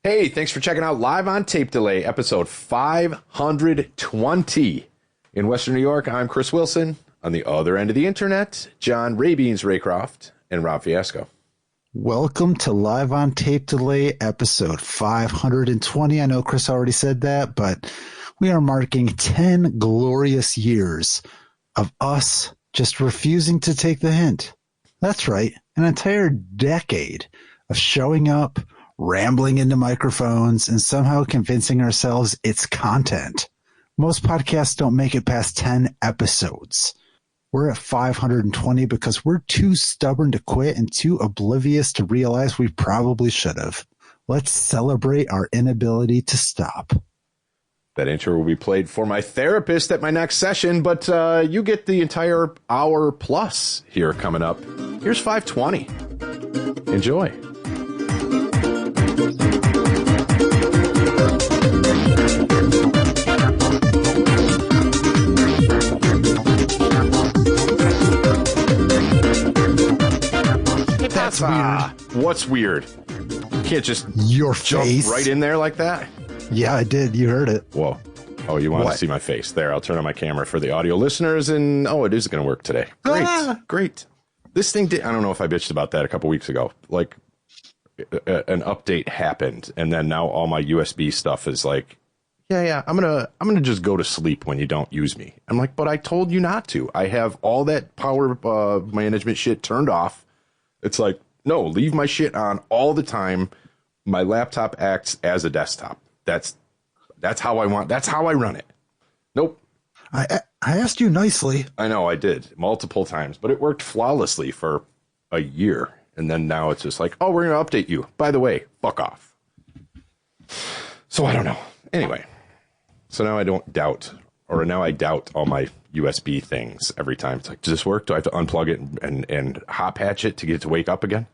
Hey, thanks for checking out Live on Tape Delay, episode 520. In Western New York, I'm Chris Wilson. On the other end of the internet, John Raybeans Raycroft and Rob Fiasco. Welcome to Live on Tape Delay, episode 520. I know Chris already said that, but we are marking 10 glorious years of us just refusing to take the hint. That's right, an entire decade of showing up, rambling into microphones, and somehow convincing ourselves it's content. Most podcasts don't make it past 10 episodes. We're at 520 because we're too stubborn to quit and too oblivious to realize we probably should have. Let's celebrate our inability to stop. That intro will be played for my therapist at my next session, but you get the entire hour plus here coming up. Here's 520. Enjoy. That's weird. What's weird? You can't just Your jump face. right in there like that. Yeah, I did. You heard it. Whoa. Oh, you want to see my face? There, I'll turn on my camera for the audio listeners, and it is going to work today. Great. Great. This thing did, I don't know if I bitched about that a couple weeks ago. Like, an update happened, and then now all my USB stuff is like, yeah, I'm gonna just go to sleep when you don't use me. I'm like, but I told you not to. I have all that power management shit turned off. It's like, no, leave my shit on all the time. My laptop acts as a desktop. That's how I want. That's how I run it. Nope. I asked you nicely. I know I did multiple times, but it worked flawlessly for a year. And then now it's just like, oh, we're going to update you. By the way, fuck off. So I don't know. Anyway, so now I don't doubt, or now I doubt all my USB things every time. It's like, does this work? Do I have to unplug it and hot patch it to get it to wake up again?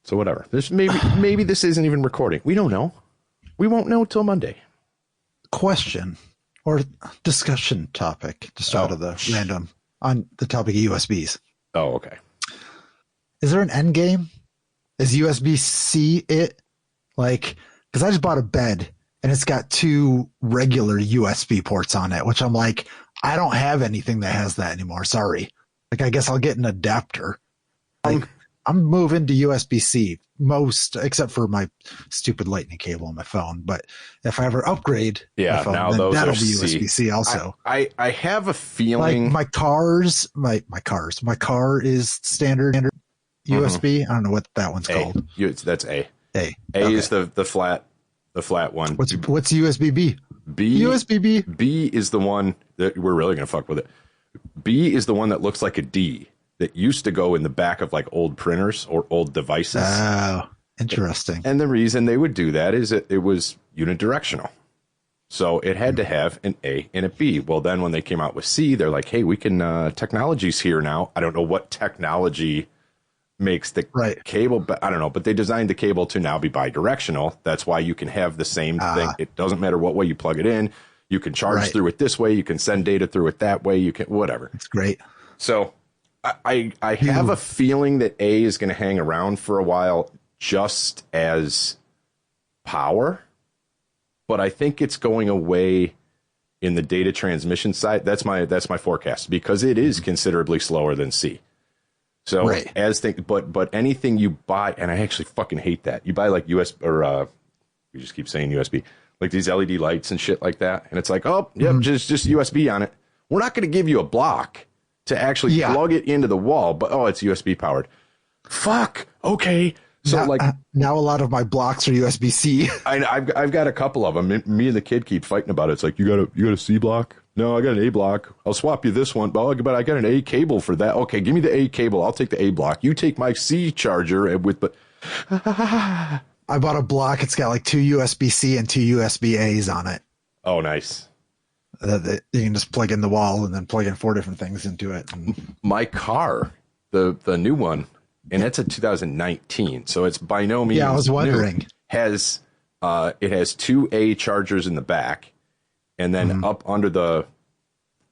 So whatever. There's maybe this isn't even recording. We don't know. We won't know till Monday. Question or discussion topic just out of the random on the topic of USBs. Oh, okay. Is there an end game? Is USB-C it? Like, because I just bought a bed and it's got two regular USB ports on it, which I'm like, I don't have anything that has that anymore. Sorry. Like, I guess I'll get an adapter. Like, I'm moving to USB-C except for my stupid lightning cable on my phone. But if I ever upgrade my phone, now then those that'll are be USB-C also. I have a feeling Like my car is standard USB. I don't know what that one's called. That's A. A okay. Is the flat one. What's USB-B? USB-B. B is the one that we're really going to fuck with it. B is the one that looks like a D that used to go in the back of like old printers or old devices. Oh, interesting. And the reason they would do that is that it was unidirectional. So it had to have an A and a B. Well, then when they came out with C, they're like, hey, we can, technology's here now. I don't know what technology makes the cable, but I don't know, but they designed the cable to now be bidirectional. That's why you can have the same thing. It doesn't matter what way you plug it in. You can charge through it this way. You can send data through it that way. You can, whatever. It's great. So I have a feeling that A is going to hang around for a while just as power, but I think it's going away in the data transmission side. That's my forecast because it is considerably slower than C. So but anything you buy, and I actually fucking hate that. You buy like USB or we just keep saying USB, like these LED lights and shit like that, and it's like, oh, yep, just USB on it. We're not going to give you a block to actually plug it into the wall, but it's USB powered. Fuck. Okay. So now a lot of my blocks are USB-C. I've got a couple of them. Me and the kid keep fighting about it. It's like, you got a C block? No, I got an A block. I'll swap you this one, but I got an A cable for that. Okay, give me the A cable. I'll take the A block. You take my C charger I bought a block. It's got like two USB-C and two USB-A's on it. Oh, nice. You can just plug in the wall and then plug in 4 different things into it. My car, the new one, and it's a 2019, so it's by no means. Yeah, I was wondering. New, it has 2 A chargers in the back, and then up under the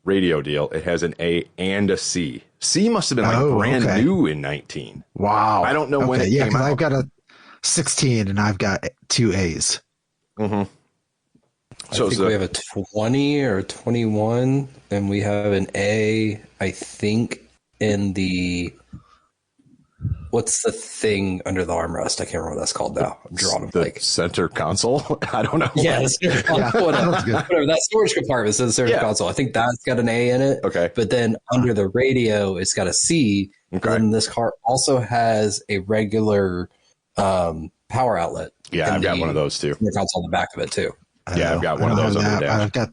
radio deal, it has an A and a C. C must have been brand new in 19. Wow. I don't know when it came out. 16, and I've got 2 A's. Mm-hmm. So I think we have a 20 or a 21, and we have an A, I think, in the... What's the thing under the armrest? I can't remember what that's called now. I'm drawing a blank. Center console? I don't know. Yeah, whatever. That storage compartment says center console. I think that's got an A in it. Okay. But then under the radio, it's got a C. Okay. And this car also has a regular power outlet. Yeah, I've got one of those too. Center console on the back of it too. Yeah, I've got one of those on the dash. I've got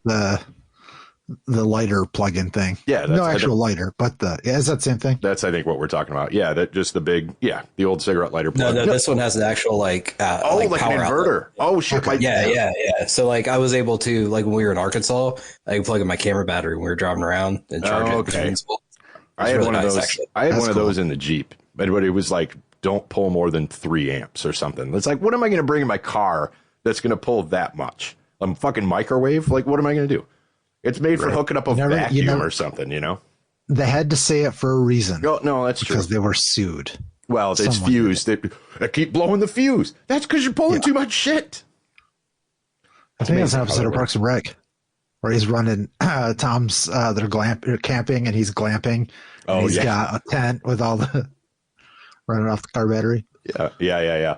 the lighter plug-in thing. Yeah, no actual lighter, but is that the same thing? That's I think what we're talking about. Yeah, that just the big the old cigarette lighter plug. No, this one has an actual like like power an inverter. Outlet. Oh shit! Okay. Yeah. So like I was able to when we were in Arkansas, I could plug in my camera battery when we were driving around and charge it. Okay. I had one of those. Actually. I had one of those in the Jeep, but it was like don't pull more than 3 amps or something. It's like what am I going to bring in my car that's going to pull that much? A fucking microwave? Like what am I going to do? It's made for hooking up a vacuum or something, you know? They had to say it for a reason. No, that's true. Because they were sued. Well, it's fused. They keep blowing the fuse. That's because you're pulling too much shit. I think that's an episode of Parks and Rec where he's running Tom's, they're camping and he's glamping. And he's got a tent with all the running off the car battery. Yeah.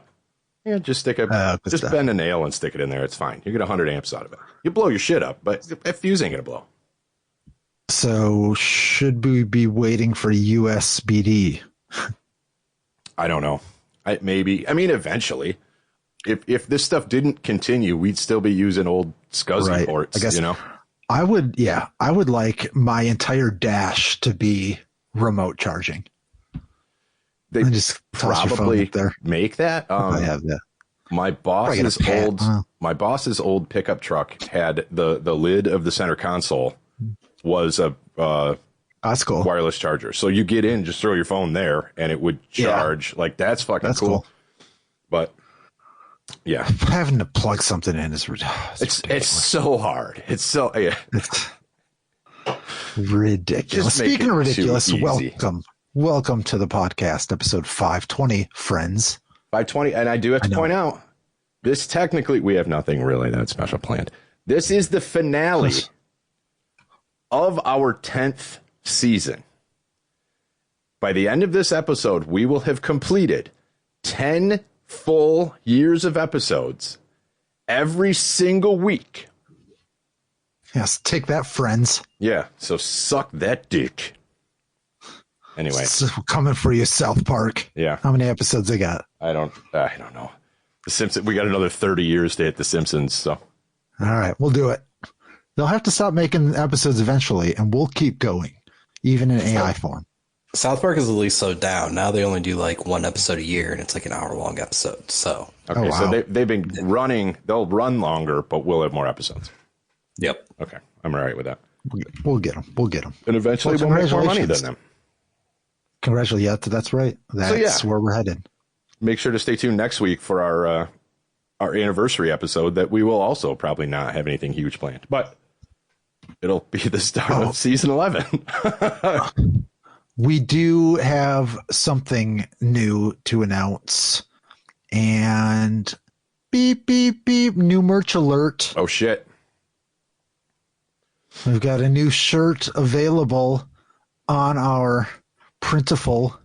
Yeah, just bend a nail and stick it in there. It's fine. You get 100 amps out of it. You blow your shit up, but that fuse ain't gonna blow. So should we be waiting for USBD? I don't know. Maybe. I mean, eventually, if this stuff didn't continue, we'd still be using old SCSI ports. I guess, you know. I would like my entire dash to be remote charging. They just probably make that. I have that. My boss's old pickup truck had the lid of the center console was a that's cool. wireless charger. So you get in, just throw your phone there, and it would charge. Like that's fucking cool. But yeah, having to plug something in is ridiculous. It's so hard. It's so it's ridiculous. Speaking of ridiculous, welcome to the podcast, episode 520, friends. 520, and I do have to point out, this technically, we have nothing really that special planned. This is the finale of our 10th season. By the end of this episode, we will have completed 10 full years of episodes every single week. Yes, take that, friends. Yeah, so suck that dick. Anyway, it's coming for you, South Park. Yeah. How many episodes they got? I don't know. The Simpsons. We got another 30 years to hit the Simpsons. So, all right, we'll do it. They'll have to stop making episodes eventually, and we'll keep going, even in AI form. South Park is at least slowed down. Now they only do like one episode a year, and it's like an hour-long episode. So, okay, so they've been running. They'll run longer, but we'll have more episodes. Yep. Okay, I'm all right with that. We'll get them. And eventually, we'll make more money than them. Congratulations. Yeah, that's right. That's where we're headed. Make sure to stay tuned next week for our anniversary episode that we will also probably not have anything huge planned, but it'll be the start of season 11. We do have something new to announce, and beep, beep, beep, new merch alert. Oh, shit. We've got a new shirt available on our printful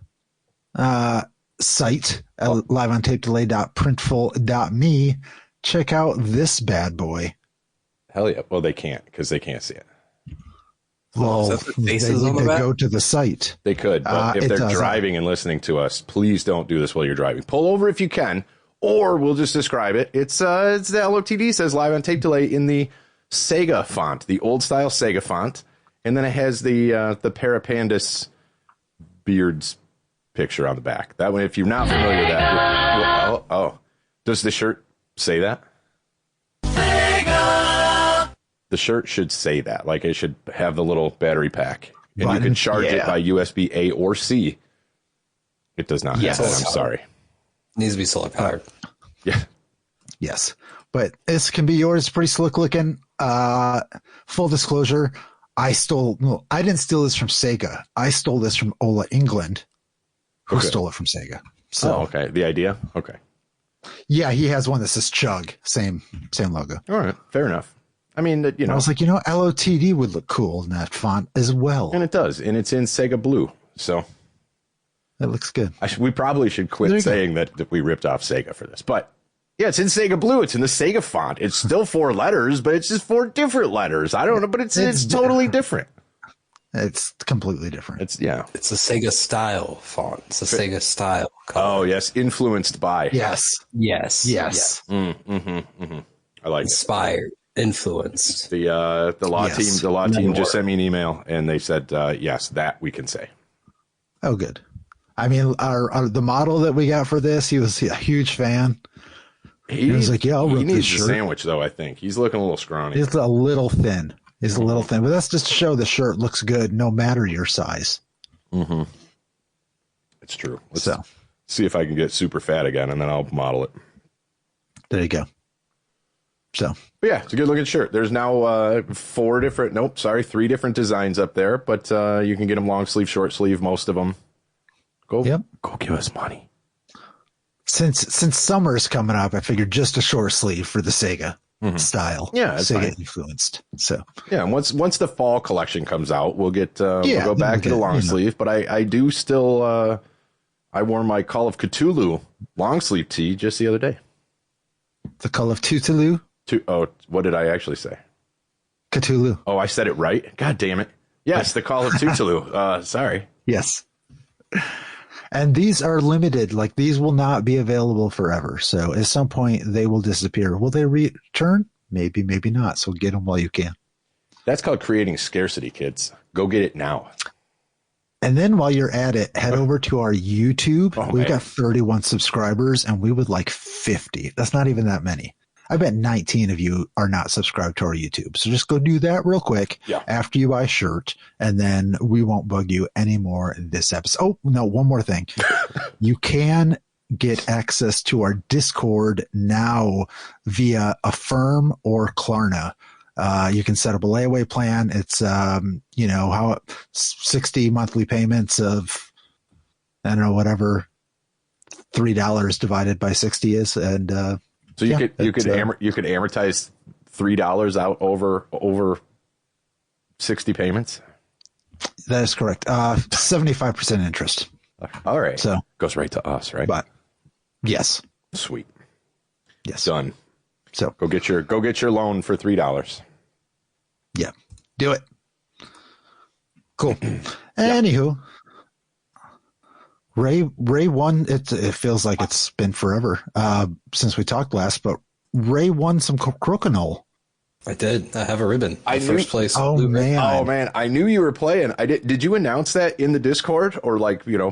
site at liveontapedelay.printful.me. Check out this bad boy. Hell yeah. Well, they can't because they can't see it. Well, they need to go to the site. They could, but if they're driving and listening to us, please don't do this while you're driving. Pull over if you can, or we'll just describe it. It's the LOTD says Live on Tape Delay in the Sega font, the old style Sega font, and then it has the Parapandus beards picture on the back. That one, if you're not familiar with that, does the shirt say that? Sega! The shirt should say that. Like it should have the little battery pack, and you can charge it by USB A or C. It does not have that. I'm sorry. It needs to be solar powered. Yeah. Yes, but this can be yours. It's pretty slick looking. Full disclosure, I didn't steal this from Sega. I stole this from Ola England, who stole it from Sega. So, okay. The idea? Okay. Yeah, he has one that says Chug. Same logo. All right, fair enough. I mean, I was like, LOTD would look cool in that font as well. And it does, and it's in Sega Blue, so that looks good. We probably should quit saying that we ripped off Sega for this, but yeah, it's in Sega Blue. It's in the Sega font. It's still 4 letters, but it's just 4 different letters. I don't know, but it's totally different. It's completely different. It's a Sega style font. It's a Sega style color. Oh yes, influenced by. Yes. I like inspired, influenced. The law team just sent me an email and they said yes, that we can say. Oh, good. I mean, the model that we got for this, he was a huge fan. He was like, "Yeah, I'll rip this shirt." He needs a sandwich, though. I think he's looking a little scrawny. He's a little thin. But that's just to show the shirt looks good, no matter your size. Mm-hmm. It's true. Let's see if I can get super fat again, and then I'll model it. There you go. But yeah, it's a good looking shirt. There's now 3 different designs up there, but you can get them long sleeve, short sleeve, most of them. Go give us money. Since summer's coming up, I figured just a short sleeve for the Sega style. Yeah, Sega influenced. So yeah, and once the fall collection comes out, we'll go back to the long sleeve. But I do still I wore my Call of Cthulhu long sleeve tee just the other day. The Call of Cthulhu? What did I actually say? Cthulhu. Oh, I said it right. God damn it. Yes, the Call of Cthulhu. Sorry. Yes. And these are limited. Like, these will not be available forever. So at some point they will disappear. Will they return? Maybe, maybe not. So get them while you can. That's called creating scarcity, kids. Go get it now. And then while you're at it, head over to our YouTube. We've got 31 subscribers and we would like 50. That's not even that many. I bet 19 of you are not subscribed to our YouTube. So just go do that real quick after you buy a shirt, and then we won't bug you anymore in this episode. Oh, no, one more thing. You can get access to our Discord now via Affirm or Klarna. You can set up a layaway plan. It's, 60 monthly payments of, I don't know, whatever $3 divided by 60 is. And, so you could amortize $3 out over 60 payments. That is correct. 75% interest. All right. So goes right to us, right? But yes. Sweet. Yes. Done. So go get your loan for $3. Yeah. Do it. Cool. Anywho, Ray won. It feels like it's been forever since we talked last, but Ray won some crokinole. I did. I have a ribbon. First place. Oh man! I knew you were playing. Did you announce that in the Discord or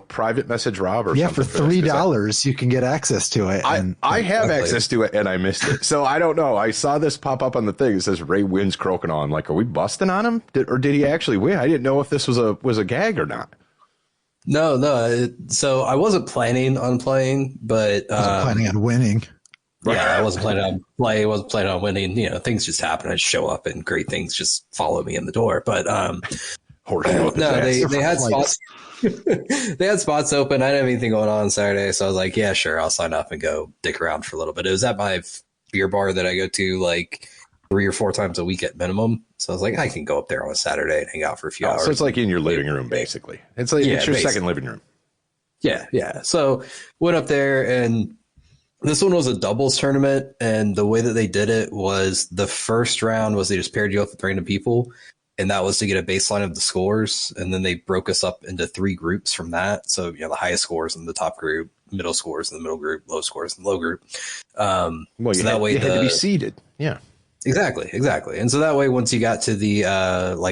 private message Rob or something? For $3 you can get access to it. I have access to it and I missed it, so I don't know. I saw this pop up on the thing. It says Ray wins crokinole. I'm like, are we busting on him? Or did he actually win? I didn't know if this was a gag or not. No. So I wasn't planning on playing, but I wasn't planning on winning. Yeah, I wasn't planning on playing. Wasn't planning on winning. Things just happen. I show up, and great things just follow me in the door. But they had spots. They had spots open. I didn't have anything going on Saturday, so I was like, yeah, sure, I'll sign up and go dick around for a little bit. It was at my beer bar that I go to like 3 or 4 times a week at minimum. So I was like, I can go up there on a Saturday and hang out for a few hours. So it's like in your living room, basically. It's like it's your second living room. Yeah. So went up there, and this one was a doubles tournament. And the way that they did it was the first round was they just paired you up with random people, and that was to get a baseline of the scores. And then they broke us up into 3 groups from that. So, the highest scores in the top group, middle scores in the middle group, low scores in the low group. You had to be seeded. Yeah. Exactly. And so that way, once you got to the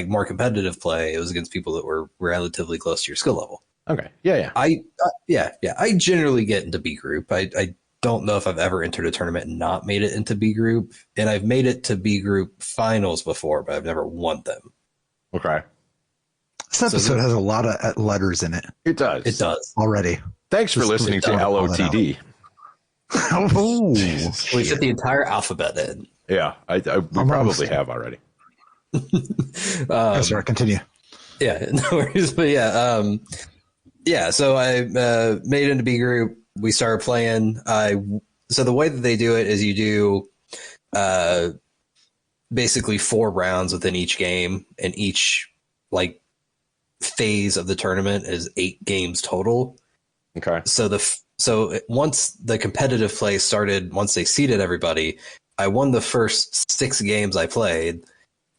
more competitive play, it was against people that were relatively close to your skill level. Okay. Yeah. I generally get into B group. I don't know if I've ever entered a tournament and not made it into B group, and I've made it to B group finals before, but I've never won them. Okay. This episode has a lot of letters in it. It does. It does already. Thanks for listening to LOTD. We fit the entire alphabet in. Yeah, we probably have already. Sorry, continue. Yeah, no worries. But so I made it into B group. We started playing. I So the way that they do it is you do basically 4 rounds within each game, and each like phase of the tournament is 8 games total. Okay. So once the competitive play started, once they seeded everybody, I won the first 6 games I played,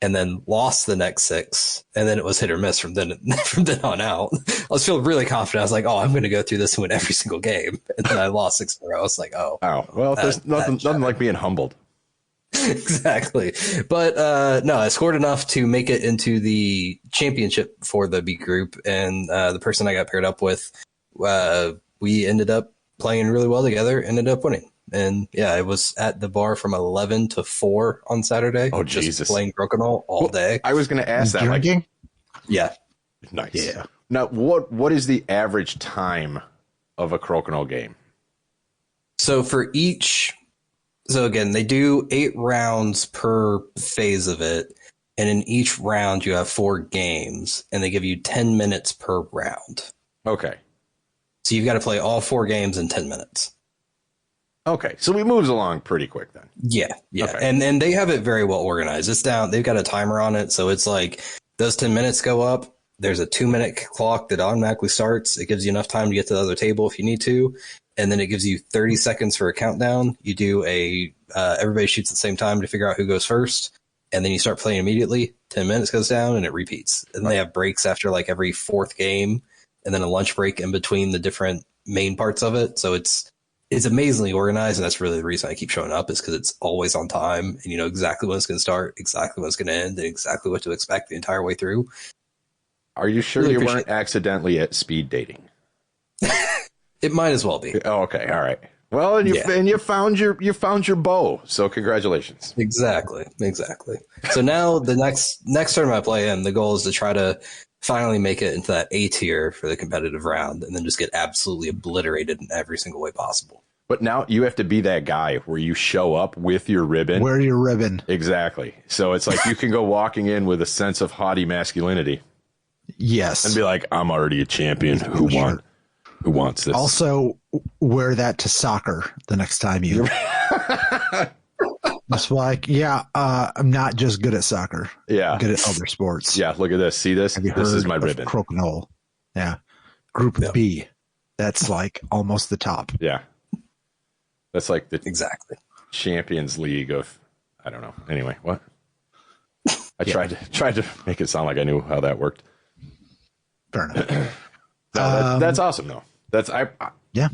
and then lost the next 6, and then it was hit or miss from then on out. I was feeling really confident. I was like, "Oh, I'm going to go through this and win every single game," and then I lost 6 in a row. I was like, "Oh, well, there's nothing like being humbled." Exactly. But no, I scored enough to make it into the championship for the B group, and the person I got paired up with, we ended up playing really well together, ended up winning. And yeah, I was at the bar from 11 to 4 on Saturday. Oh, just Jesus. playing Crokinole all day. I was going to ask that. Drinking? Yeah. Nice. Yeah. Now, what is the average time of a Crokinole game? So for each, so again, they do 8 rounds per phase of it. And in each round, you have 4 games, and they give you 10 minutes per round. Okay. So you've got to play all 4 games in 10 minutes. Okay. So it moves along pretty quick then. Yeah. Yeah. Okay. And they have it very well organized. It's down, they've got a timer on it. So it's like those 10 minutes go up. There's a 2-minute clock that automatically starts. It gives you enough time to get to the other table if you need to. And then it gives you 30 seconds for a countdown. You do everybody shoots at the same time to figure out who goes first. And then you start playing immediately. 10 minutes goes down and it repeats. And they have breaks after like every 4th game, and then a lunch break in between the different main parts of it. So it's amazingly organized. And that's really the reason I keep showing up, is because it's always on time, and you know exactly when it's going to start, exactly when it's going to end, and exactly what to expect the entire way through. Are you sure Really you weren't accidentally at speed dating? It might as well be. Oh, okay. All right. Well, and you found your bow. So congratulations. Exactly. So now the next tournament I play in, the goal is to try to finally make it into that A tier for the competitive round, and then just get absolutely obliterated in every single way possible. But now you have to be that guy where you show up with your ribbon. Wear your ribbon. Exactly. So it's like you can go walking in with a sense of haughty masculinity. Yes. And be like, I'm already a champion. Who wants this? Also, wear that to soccer the next time you. It's like, I'm not just good at soccer. Yeah. I'm good at other sports. Yeah, look at this. See this? This is my ribbon. Crokinole. Yeah. Group B. That's like almost the top. Yeah. That's like the Exactly. Champions League of, I don't know. Anyway, what? I tried to make it sound like I knew how that worked. Fair enough. No, that's awesome though. Yeah.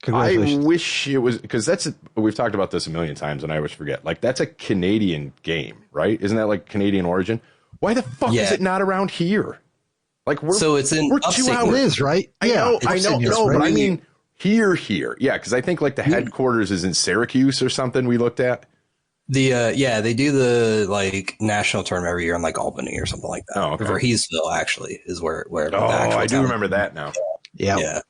I wish it was, because we've talked about this a million times and I always forget. Like, that's a Canadian game, right? Isn't that like Canadian origin? Why the fuck is it not around here? Like, so it's in upstate. 2 hours. It is, right? I know. Right? But I mean here. Yeah, because I think like the headquarters is in Syracuse or something we looked at. They do the like national tournament every year in like Albany or something like that. Oh, okay. Verheesville actually is where the I do town remember that now. Yeah.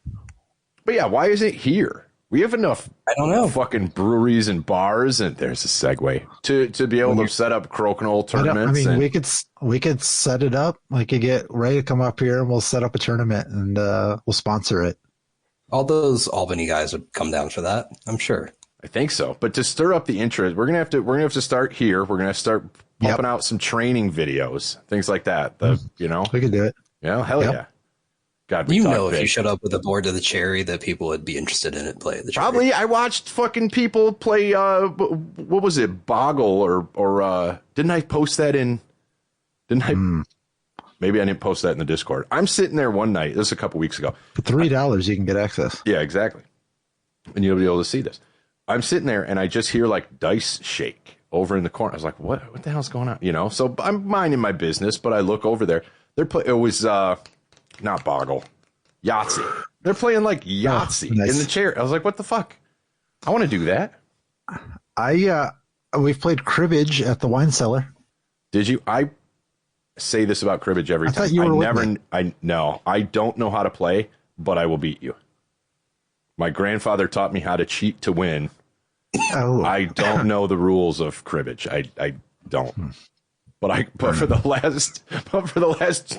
But yeah, why is it here? We have enough I don't know. fucking breweries and bars, and there's a segue to be able to set up Crokinole tournaments. We could set it up. We could get Ray to come up here and we'll set up a tournament and we'll sponsor it. All those Albany guys would come down for that, I'm sure. I think so. But to stir up the interest, we're gonna have to start here. We're gonna start pumping out some training videos, things like that. We could do it. Yeah, hell yeah. God, if you showed up with a board to the cherry that people would be interested in it, play the cherry. Probably. I watched fucking people play what was it, Boggle or didn't I post that in? Didn't I? Maybe I didn't post that in the Discord. I'm sitting there one night. This was a couple weeks ago. For $3, you can get access. Yeah, exactly. And you'll be able to see this. I'm sitting there and I just hear like dice shake over in the corner. I was like, what the hell's going on? So I'm minding my business, but I look over there. It was not Boggle, Yahtzee. They're playing like Yahtzee in the chair. I was like, what the fuck? I want to do that. We've played cribbage at the wine cellar. Did you? I say this about cribbage every time. Thought you were I don't know how to play, but I will beat you. My grandfather taught me how to cheat to win. Oh. I don't know the rules of cribbage. I don't. But for the last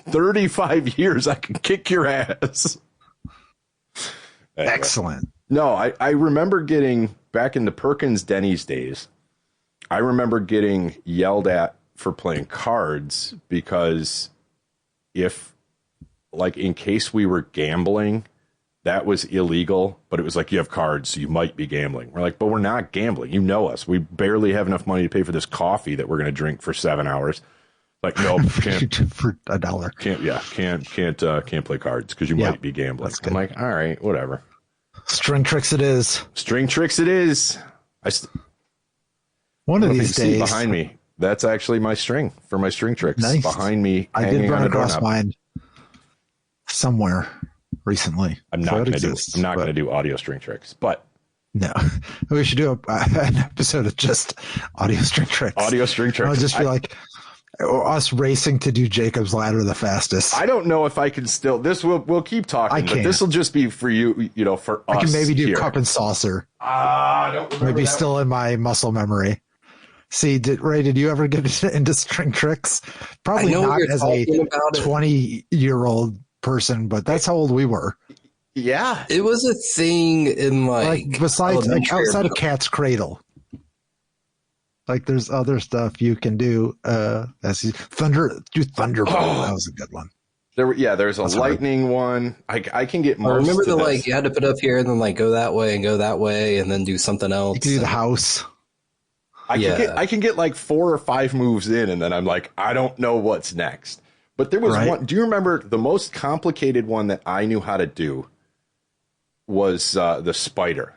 35 years, I can kick your ass. Anyway. Excellent. No, I remember getting, back in the Perkins Denny's days, I remember getting yelled at for playing cards because if, like, in case we were gambling, that was illegal, but it was like, you have cards, so you might be gambling. We're like, but we're not gambling. You know us. We barely have enough money to pay for this coffee that we're going to drink for 7 hours. Like, nope, can't. For $1. Can't play cards because you might be gambling. I'm like, all right, whatever. String tricks it is. String tricks it is. One of these days. Behind me, that's actually my string for my string tricks. Nice. Behind me, I did run across mine somewhere recently. I'm not going to do audio string tricks, but no, we should do an episode of just audio string tricks. Audio string tricks. I'll just be like us racing to do Jacob's ladder the fastest. I don't know if I can still. This we'll keep talking, but this will just be for you. You know, for us. I can maybe do here. cup and saucer. I don't remember. Maybe still in my muscle memory. See, did you ever get into string tricks? Probably not as a 20-year-old person, but that's how old we were. Yeah, it was a thing in like besides outside of Cat's Cradle. Like there's other stuff you can do. Thunderbolt. That was a good one. There's a lightning one. I can get more. Remember you had to put up here and then like go that way and then do something else. You can do the house. I can get like 4 or 5 moves in, and then I'm like, I don't know what's next. But there was one. Do you remember the most complicated one that I knew how to do was the spider?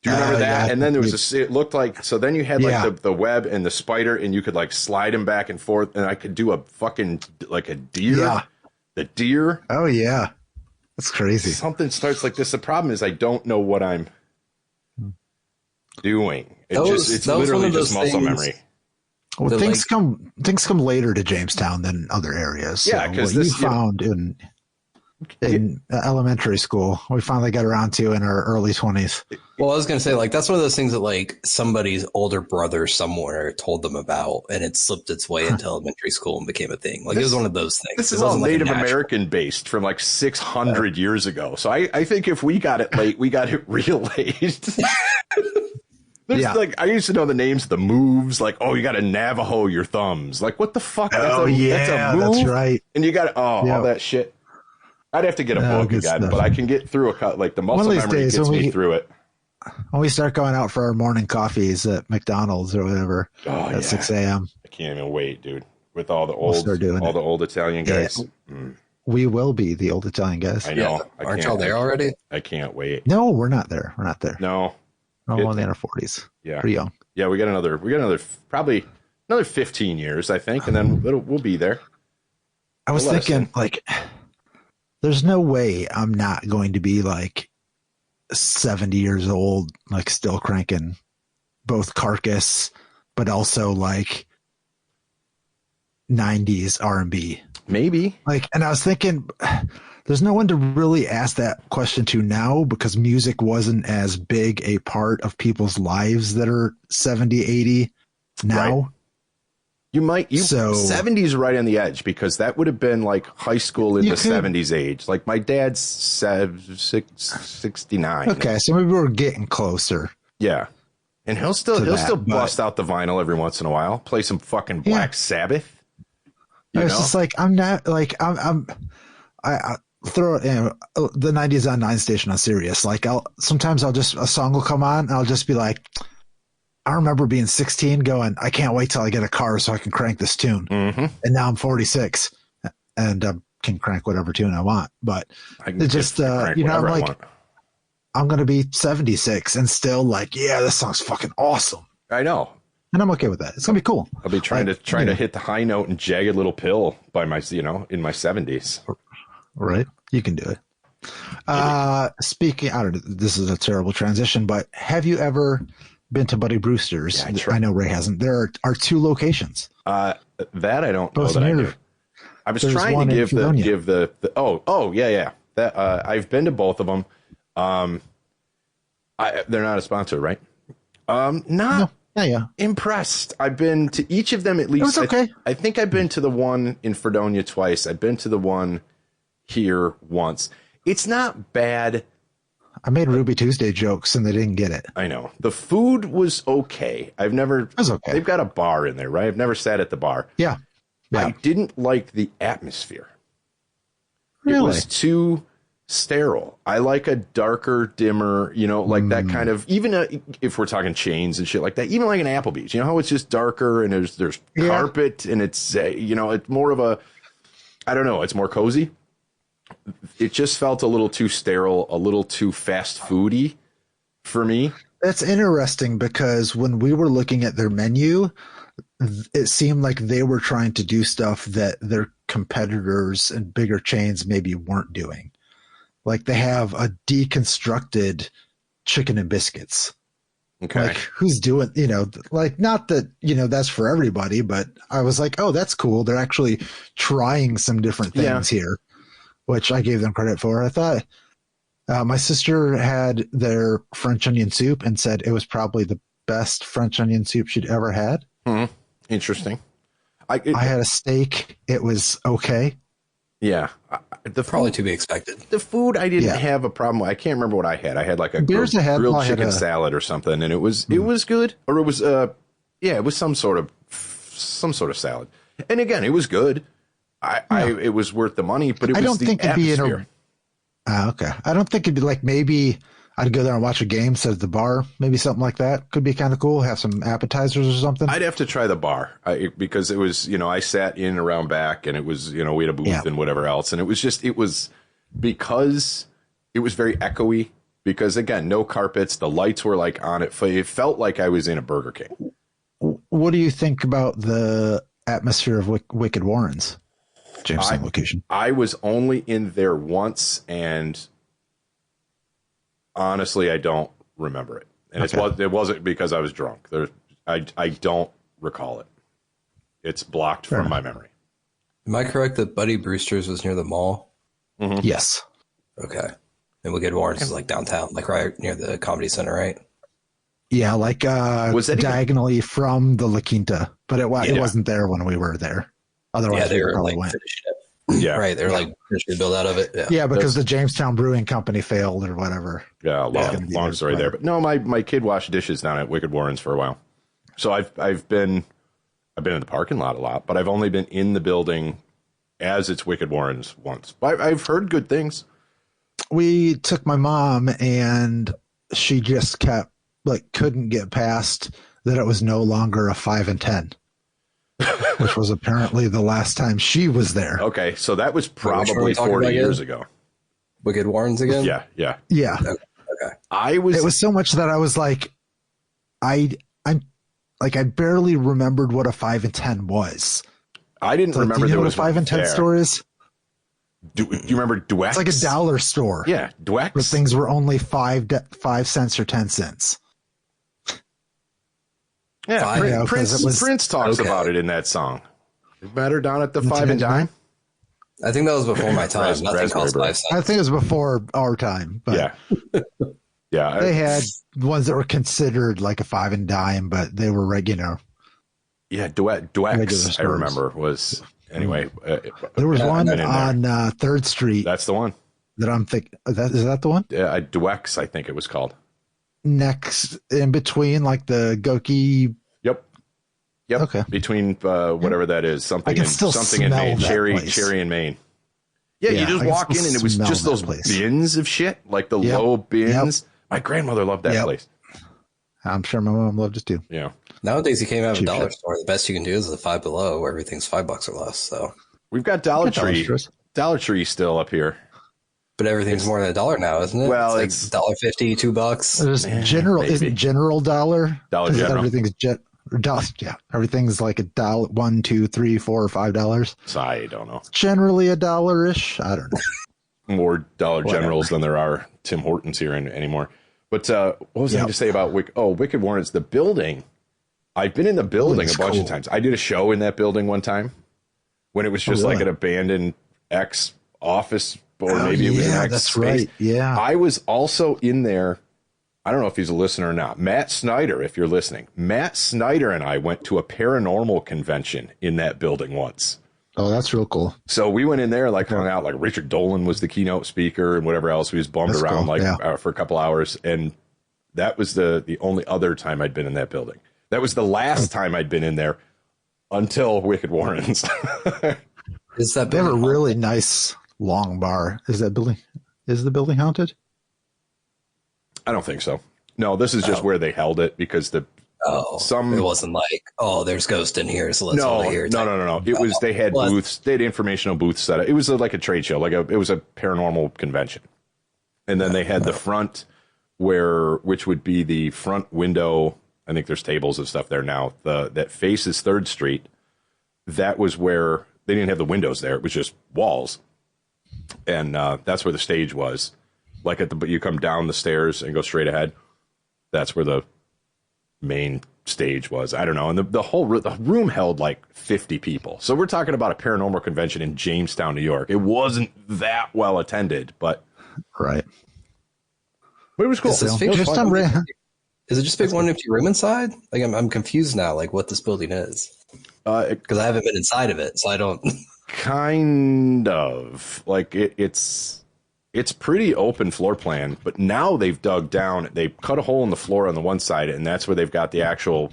Do you remember that? Yeah, and then there was it looked like, so then you had like the web and the spider, and you could like slide them back and forth, and I could do a fucking like a deer. Yeah. The deer. Oh yeah, that's crazy. Something starts like this. The problem is I don't know what I'm doing. It's literally just muscle memory. Well, things come later to Jamestown than other areas. So yeah, because you found in elementary school, we finally got around to in our early 20s. Well, I was going to say, like, that's one of those things that, like, somebody's older brother somewhere told them about, and it slipped its way into elementary school and became a thing. Like, it was one of those things. This is all Native American based from, like, 600 years ago. So I think if we got it late, we got it real late. Like, I used to know the names of the moves, like, oh, you got to Navajo your thumbs. Like, what the fuck? That's a move? That's right. And you got all that shit. I'd have to get a book again, but I can get through like the muscle memory gets me through it. When we start going out for our morning coffees at McDonald's or whatever at 6 a.m. I can't even wait, dude. With all the old Italian guys. Yeah. We will be the old Italian guys. I know. Yeah. Aren't y'all there already? I can't wait. No, we're not there. No. We're only in our 40s. Yeah. Pretty young. Yeah, we got another probably another 15 years, I think, and then we'll be there. I was thinking, like, there's no way I'm not going to be like 70 years old, like still cranking both Carcass, but also like 90s R&B. Maybe. Like, and I was thinking, there's no one to really ask that question to now because music wasn't as big a part of people's lives that are 70, 80 now. Right. 70s right on the edge because that would have been like high school in the 70s age. Like my dad's 69. Okay, so maybe we're getting closer. Yeah. And he'll still bust out the vinyl every once in a while, play some fucking Black Sabbath. It's just like I'm not like I throw the 90s on 9 station on Sirius. Like sometimes a song will come on and I'll just be like, I remember being 16 going, I can't wait till I get a car so I can crank this tune. Mm-hmm. And now I'm 46 and can crank whatever tune I want. But it's just, I'm like, I'm going to be 76 and still like, yeah, this song's fucking awesome. I know. And I'm okay with that. It's going to be cool. I'll be trying to hit the high note and Jagged Little Pill by my, in my 70s. Right. You can do it. Speaking, I don't know, this is a terrible transition, but have you ever been to Buddy Brewster's? Yeah, I know Ray hasn't. There are 2 locations. That I don't know that I do. I was trying to give the yeah. That I've been to both of them. They're not a sponsor, right? No. Yeah. Impressed. I've been to each of them at least. It was okay. I think I've been to the one in Fredonia twice. I've been to the one here once. It's not bad. I made Ruby Tuesday jokes and they didn't get it. I know. The food was okay. It was okay. They've got a bar in there, right? I've never sat at the bar. Yeah. I didn't like the atmosphere. Really? It was too sterile. I like a darker, dimmer, like that kind of, even if we're talking chains and shit like that, even like an Applebee's, how it's just darker and there's carpet and it's, it's more of a, I don't know, it's more cozy. It just felt a little too sterile, a little too fast foody for me. That's interesting because when we were looking at their menu, it seemed like they were trying to do stuff that their competitors and bigger chains maybe weren't doing. Like they have a deconstructed chicken and biscuits. Okay. Like who's doing, like not that, that's for everybody, but I was like, oh, that's cool. They're actually trying some different things here, which I gave them credit for. I thought my sister had their French onion soup and said it was probably the best French onion soup she'd ever had. Mm-hmm. Interesting. I had a steak. It was okay. Yeah. Probably to be expected. The food I didn't have a problem with. I can't remember what I had. I had like a grilled chicken salad or something, and it was good. Or it was it was some sort of salad. And again, it was good. It was worth the money, but it was the atmosphere. Okay. I don't think it'd be like maybe I'd go there and watch a game, sit at the bar, maybe something like that. Could be kind of cool. Have some appetizers or something. I'd have to try the bar because it was, I sat in around back and it was, we had a booth and whatever else. And it was because it was very echoey because again, no carpets, the lights were like on it. It felt like I was in a Burger King. What do you think about the atmosphere of Wicked Warren's Jamestown location? I was only in there once and honestly, I don't remember it. And it wasn't because I was drunk. I don't recall it. It's blocked from my memory. Am I correct that Buddy Brewster's was near the mall? Mm-hmm. Yes. Okay. And Wicked Warren's is like downtown, like right near the Comedy Center, right? Yeah, like was that diagonally from the La Quinta, but it wasn't there when we were there. Otherwise, they were probably like went. Yeah, right. They're like finishing the build out of it. Yeah, because the Jamestown Brewing Company failed or whatever. Yeah, long story there. But no, my kid washed dishes down at Wicked Warren's for a while, so I've been in the parking lot a lot, but I've only been in the building as it's Wicked Warren's once. But I've heard good things. We took my mom, and she just couldn't get past that it was no longer a 5 and 10. Which was apparently the last time she was there. Okay, so that was probably 40 years ago. Wicked Warren's again? Yeah. Okay. It was so much that I was like, I barely remembered what a 5 and 10 was. I didn't remember. Do you know what a 5 and 10 store is? Do you remember Dweck's? It's like a dollar store. Yeah, Dweck's. Where things were only 5 cents or 10 cents. Yeah, Prince talks about it in that song. Better down at the 5 and dime. I think that was before my time. Nothing costs 5 cents. I think it was before our time. But yeah. They had ones that were considered like a 5 and dime, but they were regular. Yeah, Dweck's, I remember, was anyway. There was one on 3rd Street. That's the one that I'm thinking. Is that the one? Yeah, Dweck's, I think it was called. Next, in between, like the Goki. Yep. Okay. Between whatever that is, something in Maine, cherry in Maine. Yeah, you just walk in and it was just those bins of shit, like the low bins. Yep. My grandmother loved that place. I'm sure my mom loved it too. Yeah. Nowadays, you can't have a dollar store. The best you can do is the Five Below, where everything's $5 or less. So we've got Dollar Tree. Dollar Tree still up here. But everything's more than $1 now, isn't it? Well, it's like $1.50, $2. There's General. Isn't General Dollar? Dollar General. Everything's like $1, $2, $3, $4, or $5. So I don't know. Generally $1-ish. I don't know. More Dollar Generals than there are Tim Hortons here anymore. But what was I going to say about Wicked Warren's? The building. I've been in the building a bunch of times. I did a show in that building one time when it was just like an abandoned ex-office. Or maybe it was an that's space. Right. Yeah. I was also in there. I don't know if he's a listener or not. Matt Snyder, if you're listening. Matt Snyder and I went to a paranormal convention in that building once. Oh, that's real cool. So we went in there, like hung out, like Richard Dolan was the keynote speaker and whatever else. We just bummed around for a couple hours. And that was the only other time I'd been in that building. That was the last time I'd been in there until Wicked Warrens. They have a really nice long bar. Is the building haunted? I don't think so. No, this is just where they held it because it wasn't like, there's ghost in here, so let's hold it here. No. It was, they had booths, they had informational booths set up. It was like a trade show, it was a paranormal convention. And then they had the front which would be the front window. I think there's tables and stuff there now. That faces 3rd Street. That was where they didn't have the windows there. It was just walls. And that's where the stage was. But you come down the stairs and go straight ahead. That's where the main stage was. I don't know. And the room held like 50 people. So we're talking about a paranormal convention in Jamestown, New York. It wasn't that well attended, but right. But it was cool. Is it just big one empty room inside? Like I'm confused now, like what this building is. Because I haven't been inside of it, so I don't. Kind of like it's pretty open floor plan, but now they've dug down. They cut a hole in the floor on the one side, and that's where they've got the actual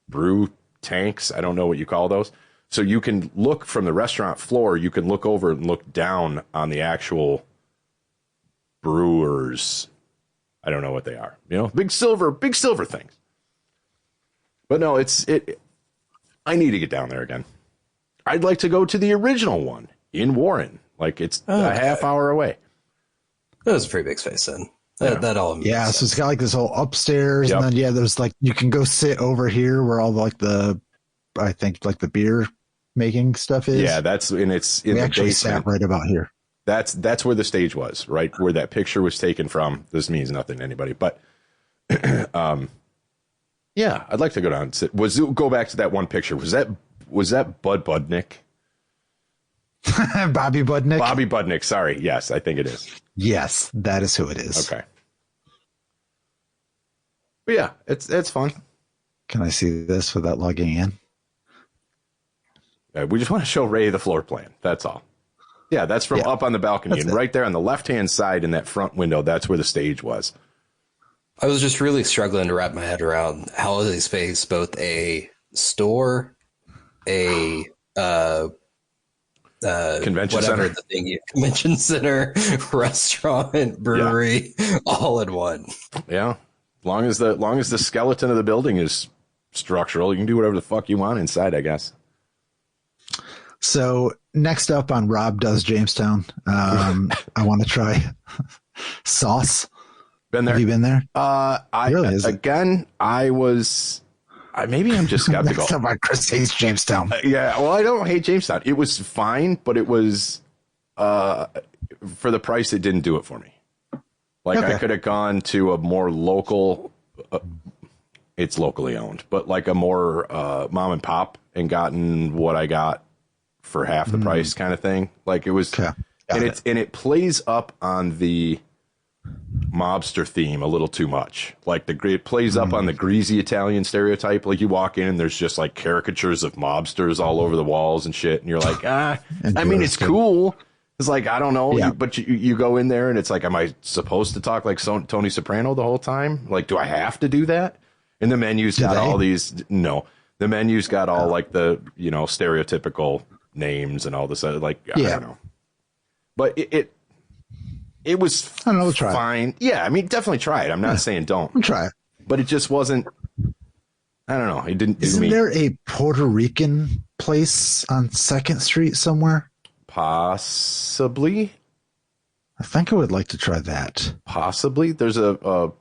brew tanks. I don't know what you call those. So you can look from the restaurant floor. You can look over and look down on the actual brewers. I don't know what they are. Big silver things. But no, I need to get down there again. I'd like to go to the original one in Warren. Like it's a half hour away. That was a pretty big space then. That all makes sense. So it's got like this whole upstairs, and then there's like you can go sit over here where all like the beer making stuff is. Yeah, it's in we the actually basement. sat right about here. That's where the stage was, right where that picture was taken from. This means nothing to anybody, but yeah, I'd like to go down and sit. Go back to that one picture. Was that Bud Budnick? Bobby Budnick? Bobby Budnick, sorry. Yes, I think it is. Yes, that is who it is. Okay. But yeah, it's fun. Can I see this without logging in? We just want to show Ray the floor plan. That's all. Yeah, that's from up on the balcony. And right there on the left-hand side in that front window, that's where the stage was. I was just really struggling to wrap my head around holiday space, both a store, a convention center, the thing, convention center, restaurant, brewery, all in one. Yeah, as long as the skeleton of the building is structural, you can do whatever the fuck you want inside, I guess. So next up on Rob Does Jamestown, I want to try sauce. Been there? Have you been there? Maybe I'm just skeptical. Next up on Chris hates Jamestown. Yeah, well, I don't hate Jamestown. It was fine, but it was for the price, it didn't do it for me. I could have gone to a more local. It's locally owned, but like a more mom and pop and gotten what I got for half the price kind of thing. Like it was, and it plays up on the mobster theme a little too much. Like it plays up on the greasy Italian stereotype. Like you walk in and there's just like caricatures of mobsters all over the walls and shit. And you're like, I mean, it's cool. It's like, I don't know, but you go in there and it's like, am I supposed to talk like Tony Soprano the whole time? Like, do I have to do that? And the menu's got all these, the menu's got all like the, stereotypical names and all this, like, I don't know. But it was fine. Yeah, I mean, definitely try it. I'm not saying don't. Try it. But it just wasn't, I don't know. It didn't do me. Isn't there a Puerto Rican place on 2nd Street somewhere? Possibly. I think I would like to try that. Possibly. There's a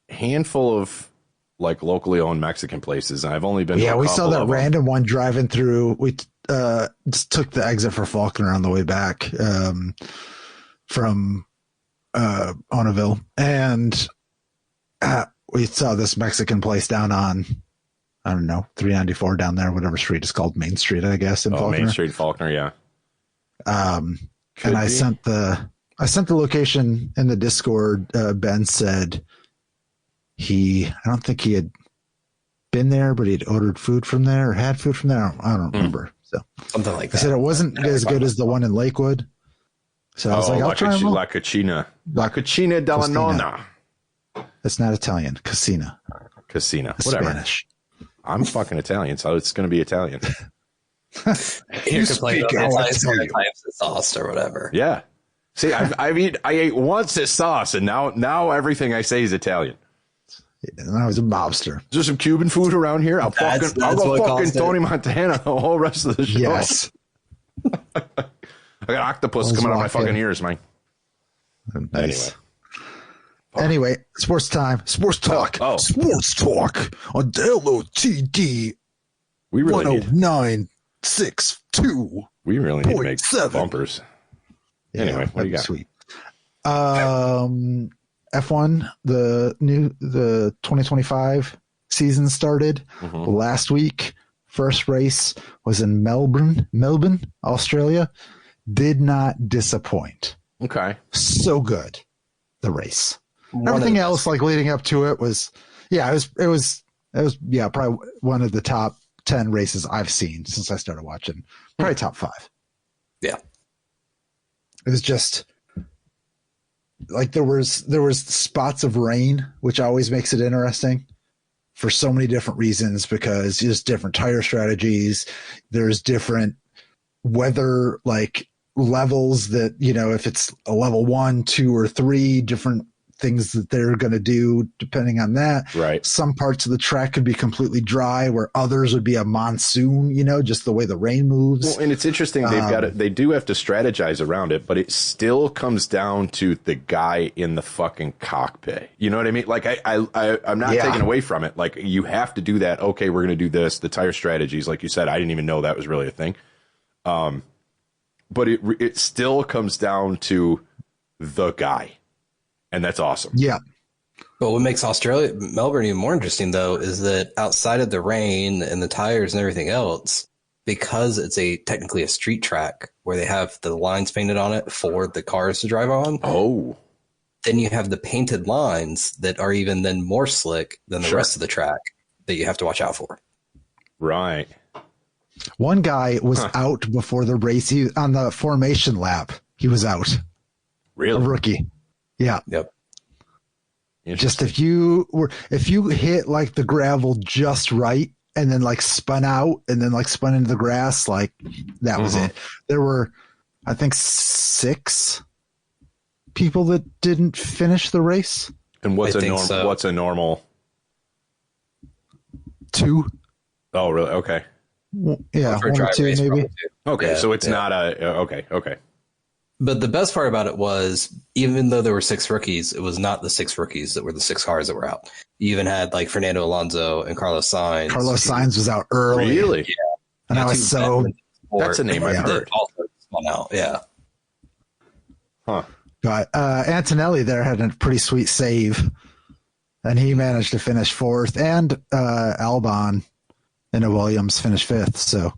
handful of like locally owned Mexican places. And I've only been we saw that random one driving through. We just took the exit for Faulkner on the way back from Onneville, and we saw this Mexican place down on, I don't know, 394 down there, whatever street is called, Main Street, I guess, in Faulkner. Main Street, Faulkner, yeah. And I sent the location in the Discord. Ben said I don't think he had been there, but he'd ordered food from there or had food from there. I don't remember. So something like that. I said it wasn't as good as the one in Lakewood. So I was like, I'll try them all. La Cucina della Nonna. It's not Italian. Casina. Whatever. Spanish. I'm fucking Italian, so it's going to be Italian. You speak Italian sauce or whatever. Yeah. See, I ate once at sauce, and now everything I say is Italian. And I was a mobster. Is there some Cuban food around here? I'll go fucking Tony Montana the whole rest of the show. Yes. I got octopus coming out of my fucking ears, man. Nice. Anyway, sports time. Sports talk. Sports talk on LOTD. We really 109.62. We really need to make bumpers. Anyway, what do you got? Sweet. F1, the 2025 season started last week. First race was in Melbourne, Australia. Did not disappoint. Okay. So good. The race. Everything else like leading up to it was probably one of the top 10 races I've seen since I started watching. Probably top 5. Yeah. It was just like there was spots of rain, which always makes it interesting for so many different reasons, because there's different tire strategies. There's different weather like levels that, if it's a level 1, 2, or 3, different things that they're going to do depending on that. Right. Some parts of the track could be completely dry, where others would be a monsoon, just the way the rain moves. Well, and it's interesting. They do have to strategize around it, but it still comes down to the guy in the fucking cockpit. You know what I mean? Like I'm not taking away from it. Like you have to do that. Okay, we're going to do this. The tire strategies, like you said, I didn't even know that was really a thing. But it still comes down to the guy. And that's awesome. Yeah. But what makes Melbourne even more interesting, though, is that outside of the rain and the tires and everything else, because it's technically a street track where they have the lines painted on it for the cars to drive on. Oh. Then you have the painted lines that are even then more slick than the rest of the track that you have to watch out for. Right. One guy was out before the race. On the formation lap, he was out. Really? A rookie. Yeah. Yep. Just if you hit like the gravel just right and then like spun out and then like spun into the grass, like that was it. There were, I think, 6 people that didn't finish the race. And what's a normal? 2. Oh, really? Okay. Well, yeah, 1 or 2 maybe. Okay, yeah, so it's not okay. But the best part about it was, even though there were 6 rookies, it was not the 6 rookies that were the 6 cars that were out. You even had like Fernando Alonso and Carlos Sainz. Carlos Sainz was out early. Really? Yeah. And I was so... That's a name I've heard. Also spun out, yeah. Huh. But Antonelli there had a pretty sweet save, and he managed to finish 4th, and Albon in a Williams finished 5th. So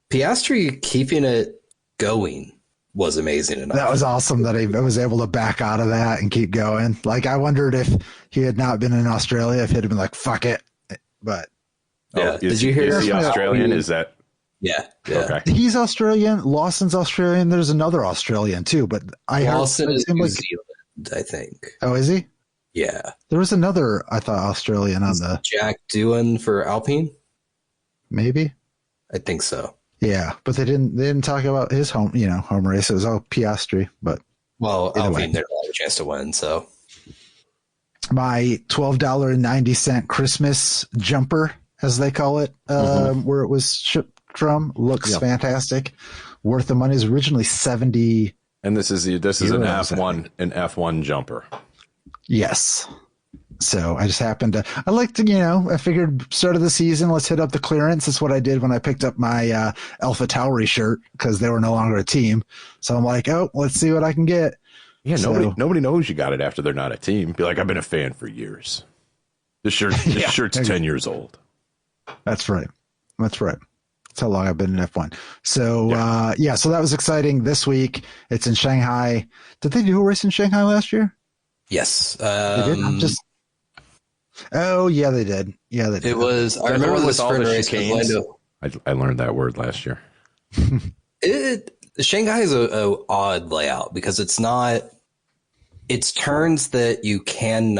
Piastri keeping it going was amazing enough. That was awesome that he was able to back out of that and keep going. Like, I wondered if he had not been in Australia, if he'd have been like, fuck it. But did you hear? Is he Australian? Is that? Yeah. Okay. He's Australian. Lawson's Australian. There's another Australian too, but Lawson is New Zealand, I think. Oh, is he? Yeah. There was another, I thought, Australian on the Jack Doohan for Alpine. Maybe. I think so. Yeah, but they didn't talk about his home race. It was all Piastri, but Alpine didn't have a chance to win. So my $12.90 Christmas jumper, as they call it, where it was shipped from, looks fantastic. Worth the money. Is originally $70. And this is an F1 jumper. Yes. So I just happened to, I figured start of the season, let's hit up the clearance. That's what I did when I picked up my Alpha Tauri shirt, because they were no longer a team. So I'm like, let's see what I can get. Yeah, nobody knows you got it after they're not a team. Be like, I've been a fan for years. This shirt's 10 years old. That's right. That's how long I've been in F1. So, so that was exciting this week. It's in Shanghai. Did they do a race in Shanghai last year? Yes. They did? Oh, they did. Yeah, they did. It was, I remember the sprint race. I learned that word last year. Shanghai is a odd layout because it's turns that you can't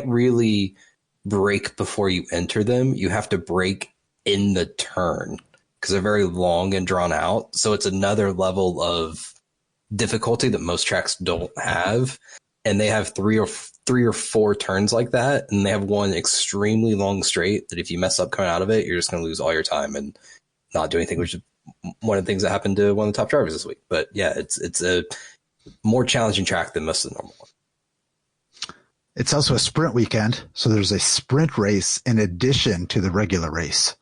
really brake before you enter them. You have to brake in the turn because they're very long and drawn out. So it's another level of difficulty that most tracks don't have. And they have three or four turns like that. And they have one extremely long straight that if you mess up coming out of it, you're just going to lose all your time and not do anything, which is one of the things that happened to one of the top drivers this week. But yeah, it's a more challenging track than most of the normal one. It's also a sprint weekend, so there's a sprint race in addition to the regular race,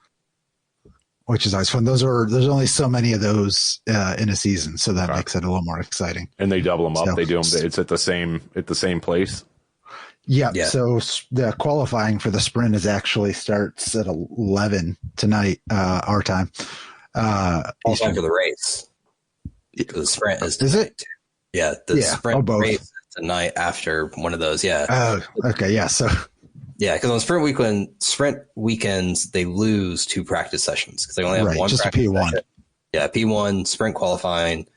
which is always fun. There's only so many of those in a season, so that makes it a little more exciting. And they double them up. So, they do them. It's at the same place. Yeah. So the qualifying for the sprint starts at 11 tonight, our time. Qualifying for the race. The sprint is tonight. Is it? Yeah, sprint race is tonight after one of those. Yeah. Oh, okay. Yeah. So. Yeah, because on sprint weekends, they lose 2 practice sessions because they only have one just practice a P1. session. Yeah, P1, sprint qualifying.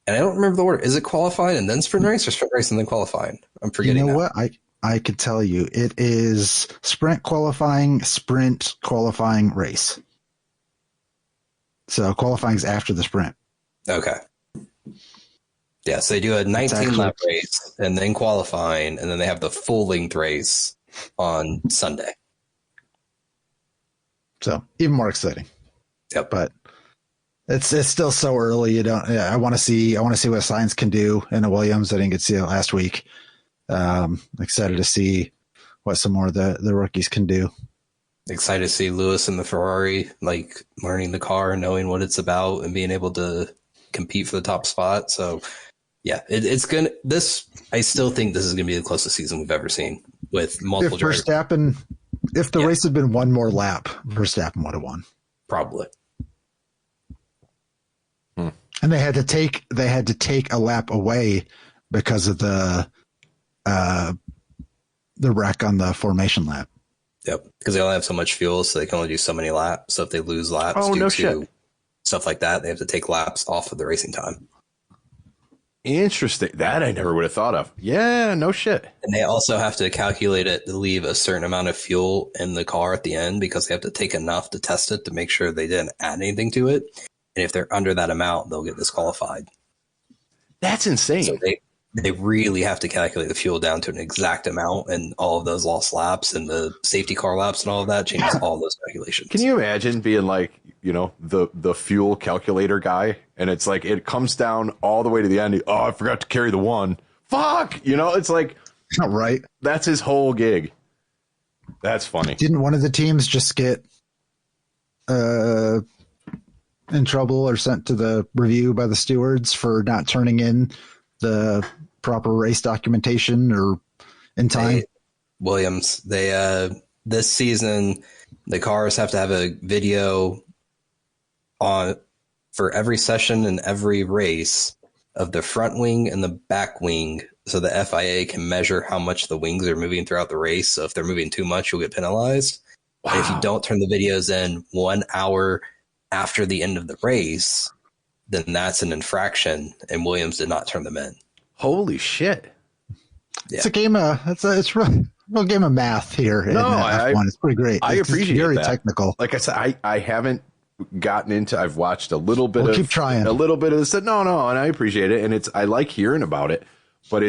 And I don't remember the order. Is it qualifying and then sprint race or sprint race and then qualifying? I'm forgetting. You know what? I could tell you. It is sprint qualifying, race. So qualifying is after the sprint. Okay. Yeah, so they do a 19-lap race and then qualifying, and then they have the full-length race on Sunday. So even more exciting. Yep. But it's still so early. I want to see what Sainz can do in a Williams. I didn't get to see it last week. Excited to see what some more of the rookies can do. Excited to see Lewis in the Ferrari, like learning the car, knowing what it's about, and being able to compete for the top spot. So yeah, it's gonna. I still think this is gonna be the closest season we've ever seen with multiple drivers. If the race had been one more lap, Verstappen would have won. Probably. And they had to take a lap away because of the wreck on the formation lap. Yep, because they only have so much fuel, so they can only do so many laps. So if they lose laps due to stuff like that, they have to take laps off of the racing time. Interesting. That I never would have thought of. Yeah, no shit. And they also have to calculate it to leave a certain amount of fuel in the car at the end because they have to take enough to test it to make sure they didn't add anything to it. And if they're under that amount, they'll get disqualified. That's insane. So they really have to calculate the fuel down to an exact amount, and all of those lost laps and the safety car laps and all of that changes all those calculations. Can you imagine being like, the fuel calculator guy, and it's like it comes down all the way to the end. Oh, I forgot to carry the one. Fuck! It's like, not right. That's his whole gig. That's funny. Didn't one of the teams just get in trouble or sent to the review by the stewards for not turning in the proper race documentation or in time? Williams, this season, the cars have to have a video on for every session and every race of the front wing and the back wing, so the FIA can measure how much the wings are moving throughout the race. So if they're moving too much, you'll get penalized. Wow. And if you don't turn the videos in 1 hour after the end of the race, then that's an infraction, and Williams did not turn them in. Holy shit. Yeah. It's a game of it's real game of math here. No, F1. It's pretty great. I appreciate very that. Technical. Like I said, I haven't gotten into. I've watched a little bit keep trying. A little bit of this. No, and I appreciate it, and I like hearing about it, but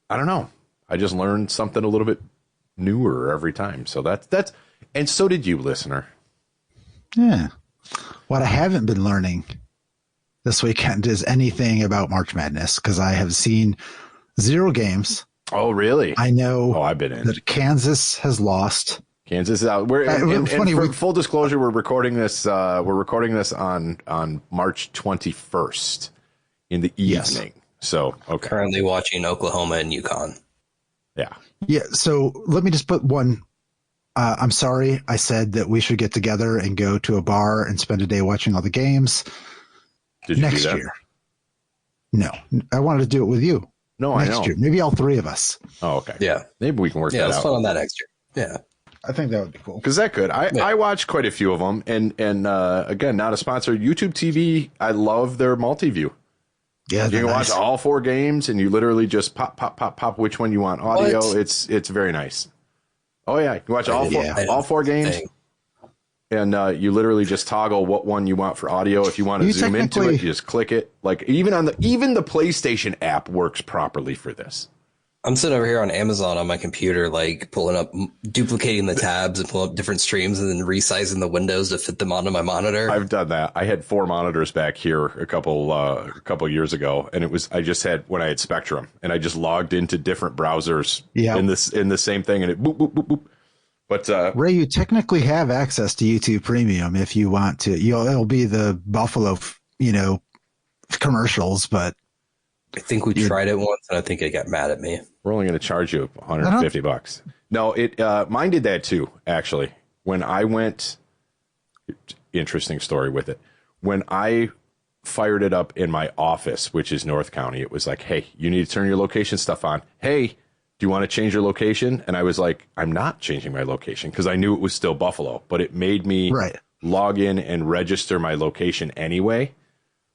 I don't know. I just learned something a little bit newer every time. So that's and so did you, listener. Yeah. What I haven't been learning this weekend is anything about March Madness, because I have seen 0 games. Oh, really? I know. Oh, I've been in. That Kansas has lost. Kansas is out. For full disclosure, we're recording this. We're recording this on March 21st in the evening. Yes. So, okay. Currently watching Oklahoma and UConn. Yeah. Yeah. So let me just put one. I'm sorry. I said that we should get together and go to a bar and spend a day watching all the games. Did you next do that? year? No, I wanted to do it with you. No, next I know. Year. Maybe all 3 of us. Oh, okay. Yeah. Maybe we can work that out. Yeah, let's fun on that next year. Yeah. I think that would be cool. Because that could. I watch quite a few of them. And again, not a sponsor. YouTube TV, I love their multi-view. Yeah, you can watch all 4 games, and you literally just pop which one you want audio. What? It's very nice. Oh, yeah. You can watch all four games. And you literally just toggle what one you want for audio. If you want to zoom into it, you just click it. Like even the PlayStation app works properly for this. I'm sitting over here on Amazon on my computer, like pulling up, duplicating the tabs and pulling up different streams and then resizing the windows to fit them onto my monitor. I've done that. I had 4 monitors back here a couple years ago, and I just had when I had Spectrum, and I just logged into different browsers in the same thing, and it boop boop boop boop. But Ray, you technically have access to YouTube Premium if you want to. It'll be the Buffalo, commercials, but I think we tried it once, and I think it got mad at me. We're only going to charge you $150. No, mine did that too. Actually, when I went, interesting story with it. When I fired it up in my office, which is North County, it was like, hey, you need to turn your location stuff on. Hey, do you want to change your location? And I was like, I'm not changing my location because I knew it was still Buffalo, but it made me log in and register my location anyway.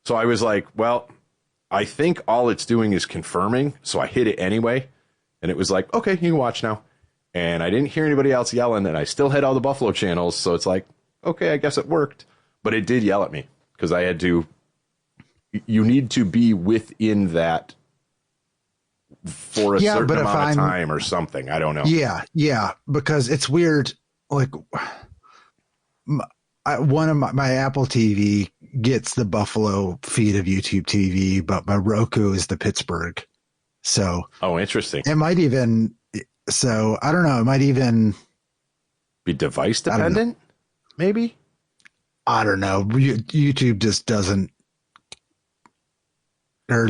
So I was like, well, I think all it's doing is confirming. So I hit it anyway. And it was like, okay, you can watch now. And I didn't hear anybody else yelling, and I still had all the Buffalo channels. So it's like, okay, I guess it worked. But it did yell at me because I had to. You need to be within that for a certain amount of time or something. I don't know. Yeah, because it's weird. Like, one of my Apple TV gets the Buffalo feed of YouTube TV, but my Roku is the Pittsburgh. So, interesting. It might even. So I don't know. It might even be device dependent. Maybe. I don't know. YouTube just doesn't. Or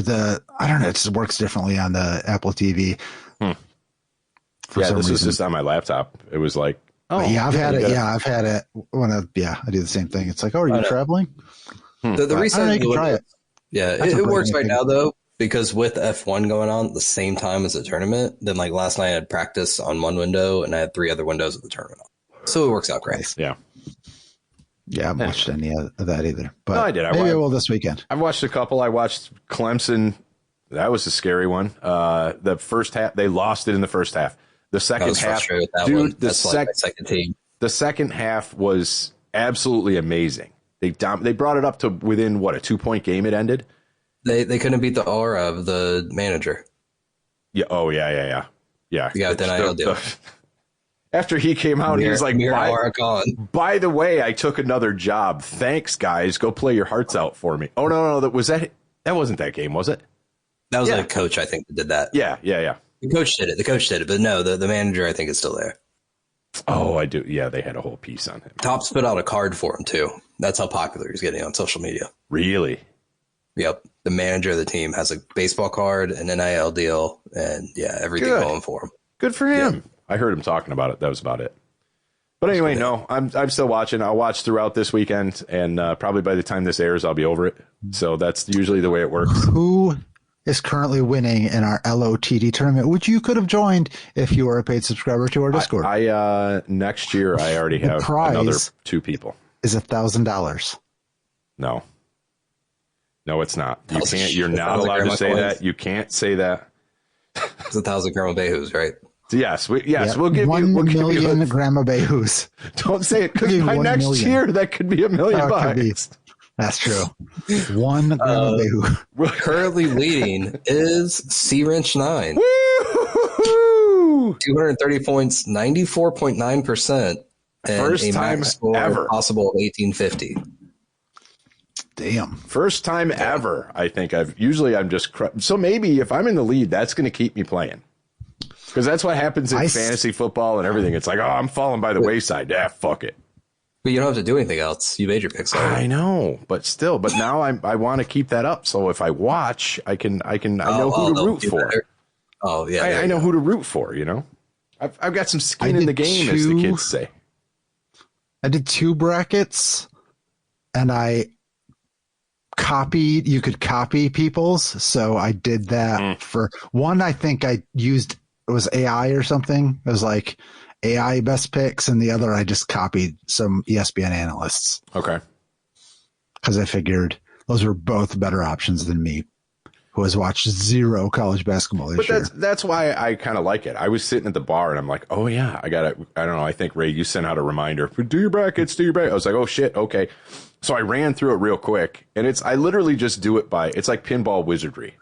I don't know. It just works differently on the Apple TV. This was just on my laptop. It was like, I've had it. Yeah, I've had it. I do the same thing. It's like, are you traveling? The reason you can try it. Yeah, it works right now though, because with F1 going on at the same time as the tournament, then like last night I had practice on one window and I had 3 other windows of the tournament on. So it works out great. Yeah. Yeah, I haven't watched any of that either. But no, I did. Maybe I will this weekend. I've watched a couple. I watched Clemson. That was a scary one. The first half, they lost it in the first half. The second half, dude, the second team. The second half was absolutely amazing. They brought it up to within a 2-point game. It ended. They couldn't beat the aura of the manager. Yeah. Oh yeah. Yeah. Then deal. After he came out, he was like, by the way, I took another job. Thanks, guys. Go play your hearts out for me. Oh, no. That wasn't that game, was it? That was a coach, I think, that did that. Yeah. The coach did it. But no, the manager, I think, is still there. Oh, I do. Yeah, they had a whole piece on him. Topps put out a card for him, too. That's how popular he's getting on social media. Really? Yep. The manager of the team has a baseball card, an NIL deal, and, everything going for him. Good for him. Yeah. I heard him talking about it. That was about it. But anyway, no, I'm still watching. I'll watch throughout this weekend, and probably by the time this airs, I'll be over it. So that's usually the way it works. Who is currently winning in our LOTD tournament, which you could have joined if you were a paid subscriber to our Discord? Next year, I already have another 2 people. Is $1,000. No, it's not. You can't. You're not allowed to say that. You can't say that. It's 1,000 Grandma Behus, right? Yes, we'll give 1 you million Grandma Behus. Don't say it, because by next year that could be $1 million. That's true. 1 Grandma Behu. Currently leading is C Wrench 9. Woo! 230 points, 94.9%. First time ever. Possible of 1850. Damn. First time ever. I think I'm just so maybe if I'm in the lead, that's going to keep me playing. Because that's what happens in fantasy football and everything. It's like, I'm falling by the wayside. Fuck it. But you don't have to do anything else. You made your picks already. I know, but still. But now I want to keep that up. So if I watch, I know who to root for. Better. Oh yeah, I know who to root for. I've got some skin in the game, as the kids say. I did 2 brackets, and I copied. You could copy people's, so I did that for one. I think I used. It was AI or something. It was like AI best picks, and the other I just copied some ESPN analysts. Okay. Because I figured those were both better options than me, who has watched zero college basketball this year. But that's why I kind of like it. I was sitting at the bar and I'm like, oh yeah, I don't know. I think Ray, you sent out a reminder, do your brackets. I was like, oh shit. Okay. So I ran through it real quick, and I literally just do it it's like pinball wizardry.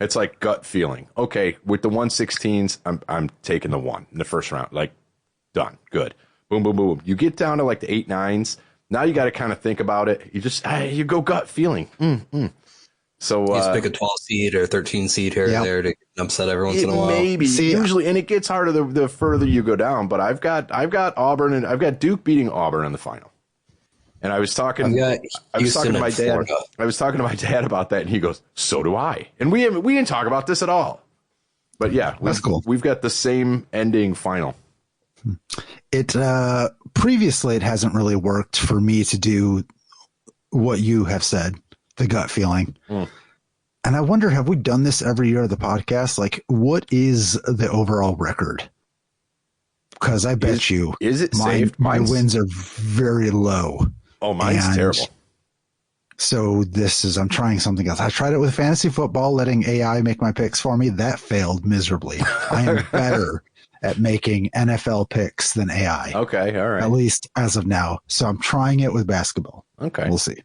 It's like gut feeling. Okay. With the 116s, I'm taking the 1 in the first round. Like done. Good. Boom, boom, boom. You get down to like the 8-9s. Now you got to kind of think about it. You just, you go gut feeling. So you just pick a 12 seed or 13 seed here or there to upset every once in a while. Maybe usually, and it gets harder the further you go down. But I've got Auburn and I've got Duke beating Auburn in the final. And I was talking to my dad. Florida. I was talking to my dad about that, and he goes, "So do I." And we didn't talk about this at all. But yeah, that's cool. We've got the same ending final. It previously it hasn't really worked for me to do what you have said, the gut feeling. And I wonder, have we done this every year of the podcast? Like, what is the overall record? Because I bet is it saved? My wins are very low. Oh, mine's terrible. So I'm trying something else. I tried it with fantasy football, letting AI make my picks for me. That failed miserably. I am better at making NFL picks than AI. Okay, all right. At least as of now. So I'm trying it with basketball. Okay. We'll see.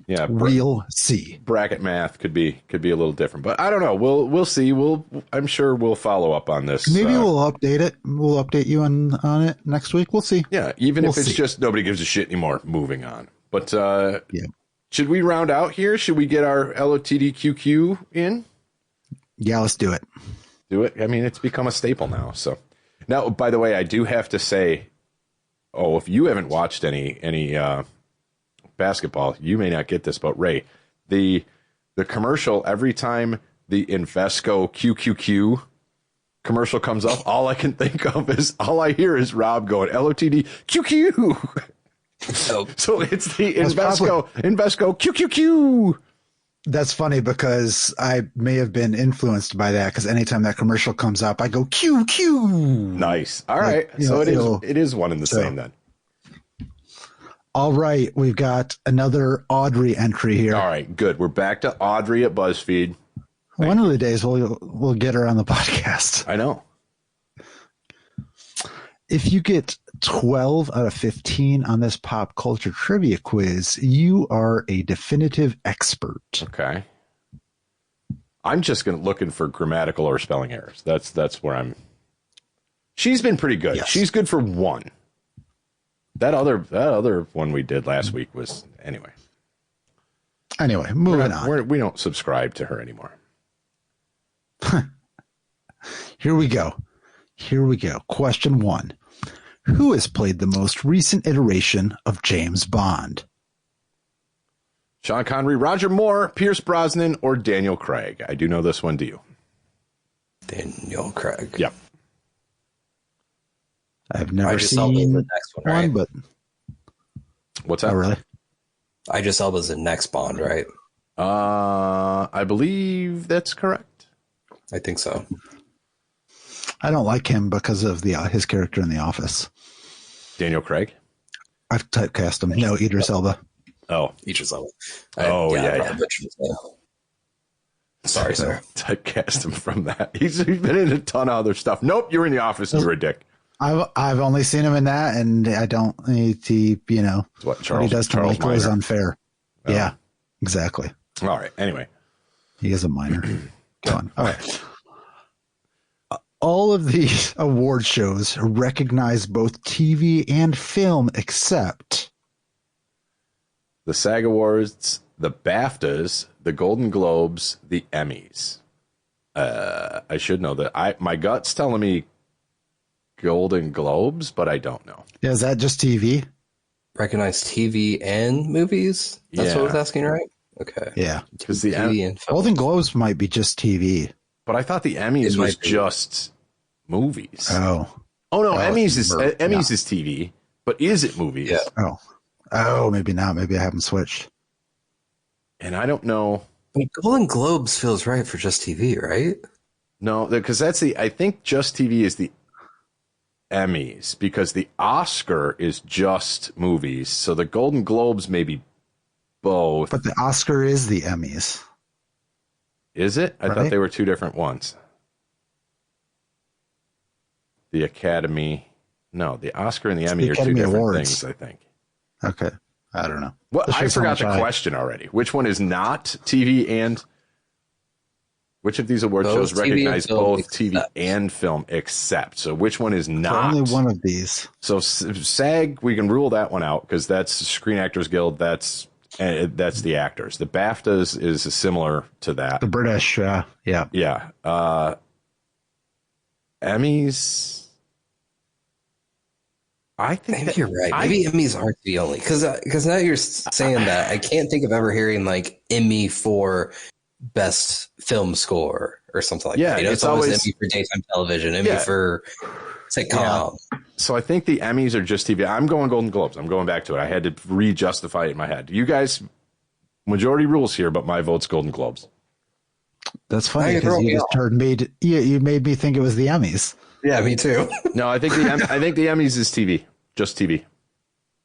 Yeah, we'll see. Bracket math could be a little different, but I don't know. We'll see. I'm sure we'll follow up on this. Maybe we'll update it. We'll update you on it next week. We'll see. Yeah, even if it's just nobody gives a shit anymore. Moving on. But should we round out here? Should we get our LOTDQQ in? Yeah, let's do it. Do it. I mean, it's become a staple now. So now, by the way, I do have to say, if you haven't watched any basketball, you may not get this, but Ray, the commercial, every time the Invesco QQQ commercial comes up, all I hear is Rob going LOTD QQ. So it's the Invesco QQQ. That's funny because I may have been influenced by that, because anytime that commercial comes up, I go QQ. Nice. All right. So it is one and the same then. All right, we've got another Audrey entry here. All right, good. We're back to Audrey at Buzzfeed. One of the days we'll get her on the podcast. I know. If you get 12 out of 15 on this pop culture trivia quiz, you are a definitive expert. Okay. I'm just looking for grammatical or spelling errors. That's where I'm. She's been pretty good. Yes. She's good for 1. That other one we did last week was anyway. Anyway, moving on. We don't subscribe to her anymore. Here we go. Question 1. Who has played the most recent iteration of James Bond? Sean Connery, Roger Moore, Pierce Brosnan, or Daniel Craig? I do know this one. Do you? Daniel Craig. Yep. I've never seen the next one, right? But what's that? Oh, really? Idris Elba's the next Bond, right? I believe that's correct. I think so. I don't like him because of his character in The Office. Daniel Craig? I've typecast him. No, Idris Elba. Oh. Idris Elba. Yeah. Sorry, sir. Typecast him from that. He's been in a ton of other stuff. Nope, you're in The Office and you're a dick. I've only seen him in that, and I don't need to, what he does to Michael is unfair. Oh. Yeah, exactly. All right. Anyway. He is a minor. Go on. All right. All of these award shows recognize both TV and film except the SAG Awards, the BAFTAs, the Golden Globes, the Emmys. I should know that. My gut's telling me Golden Globes, but I don't know. Yeah, is that just TV? Recognize TV and movies? That's what I was asking, right? Okay. Yeah. Because the TV and film. Golden Globes might be just TV. But I thought the Emmys was just movies. Oh no, Emmys is TV, but is it movies? Yeah. Oh, maybe not. Maybe I haven't switched. And I don't know. I mean, Golden Globes feels right for just TV, right? No, because I think just TV is the Emmys because the Oscar is just movies. So the Golden Globes may be both. But the Oscar is the Emmys. Is it? I thought they were two different ones. The Academy. No, the Oscar and the Emmy are two different things, I think. Okay. I don't know. Well, I forgot the question already. Which one is not TV and... Which of these award shows recognize both TV and film except? So which one is not? Only one of these. So SAG, we can rule that one out because that's Screen Actors Guild. That's the actors. The BAFTAs is similar to that. The British, yeah. Yeah. Emmys. I think maybe you're right. Maybe Emmys aren't the only because now you're saying that I can't think of ever hearing like Emmy for best film score or something like that. You know, it's always Emmy for daytime television, Emmy for sitcom. Yeah. So I think the Emmys are just TV. I'm going Golden Globes. I'm going back to it. I had to re-justify it in my head. You guys, majority rules here, but my vote's Golden Globes. That's funny because you made me think it was the Emmys. Yeah, me too. No, I think the Emmys is TV, just TV.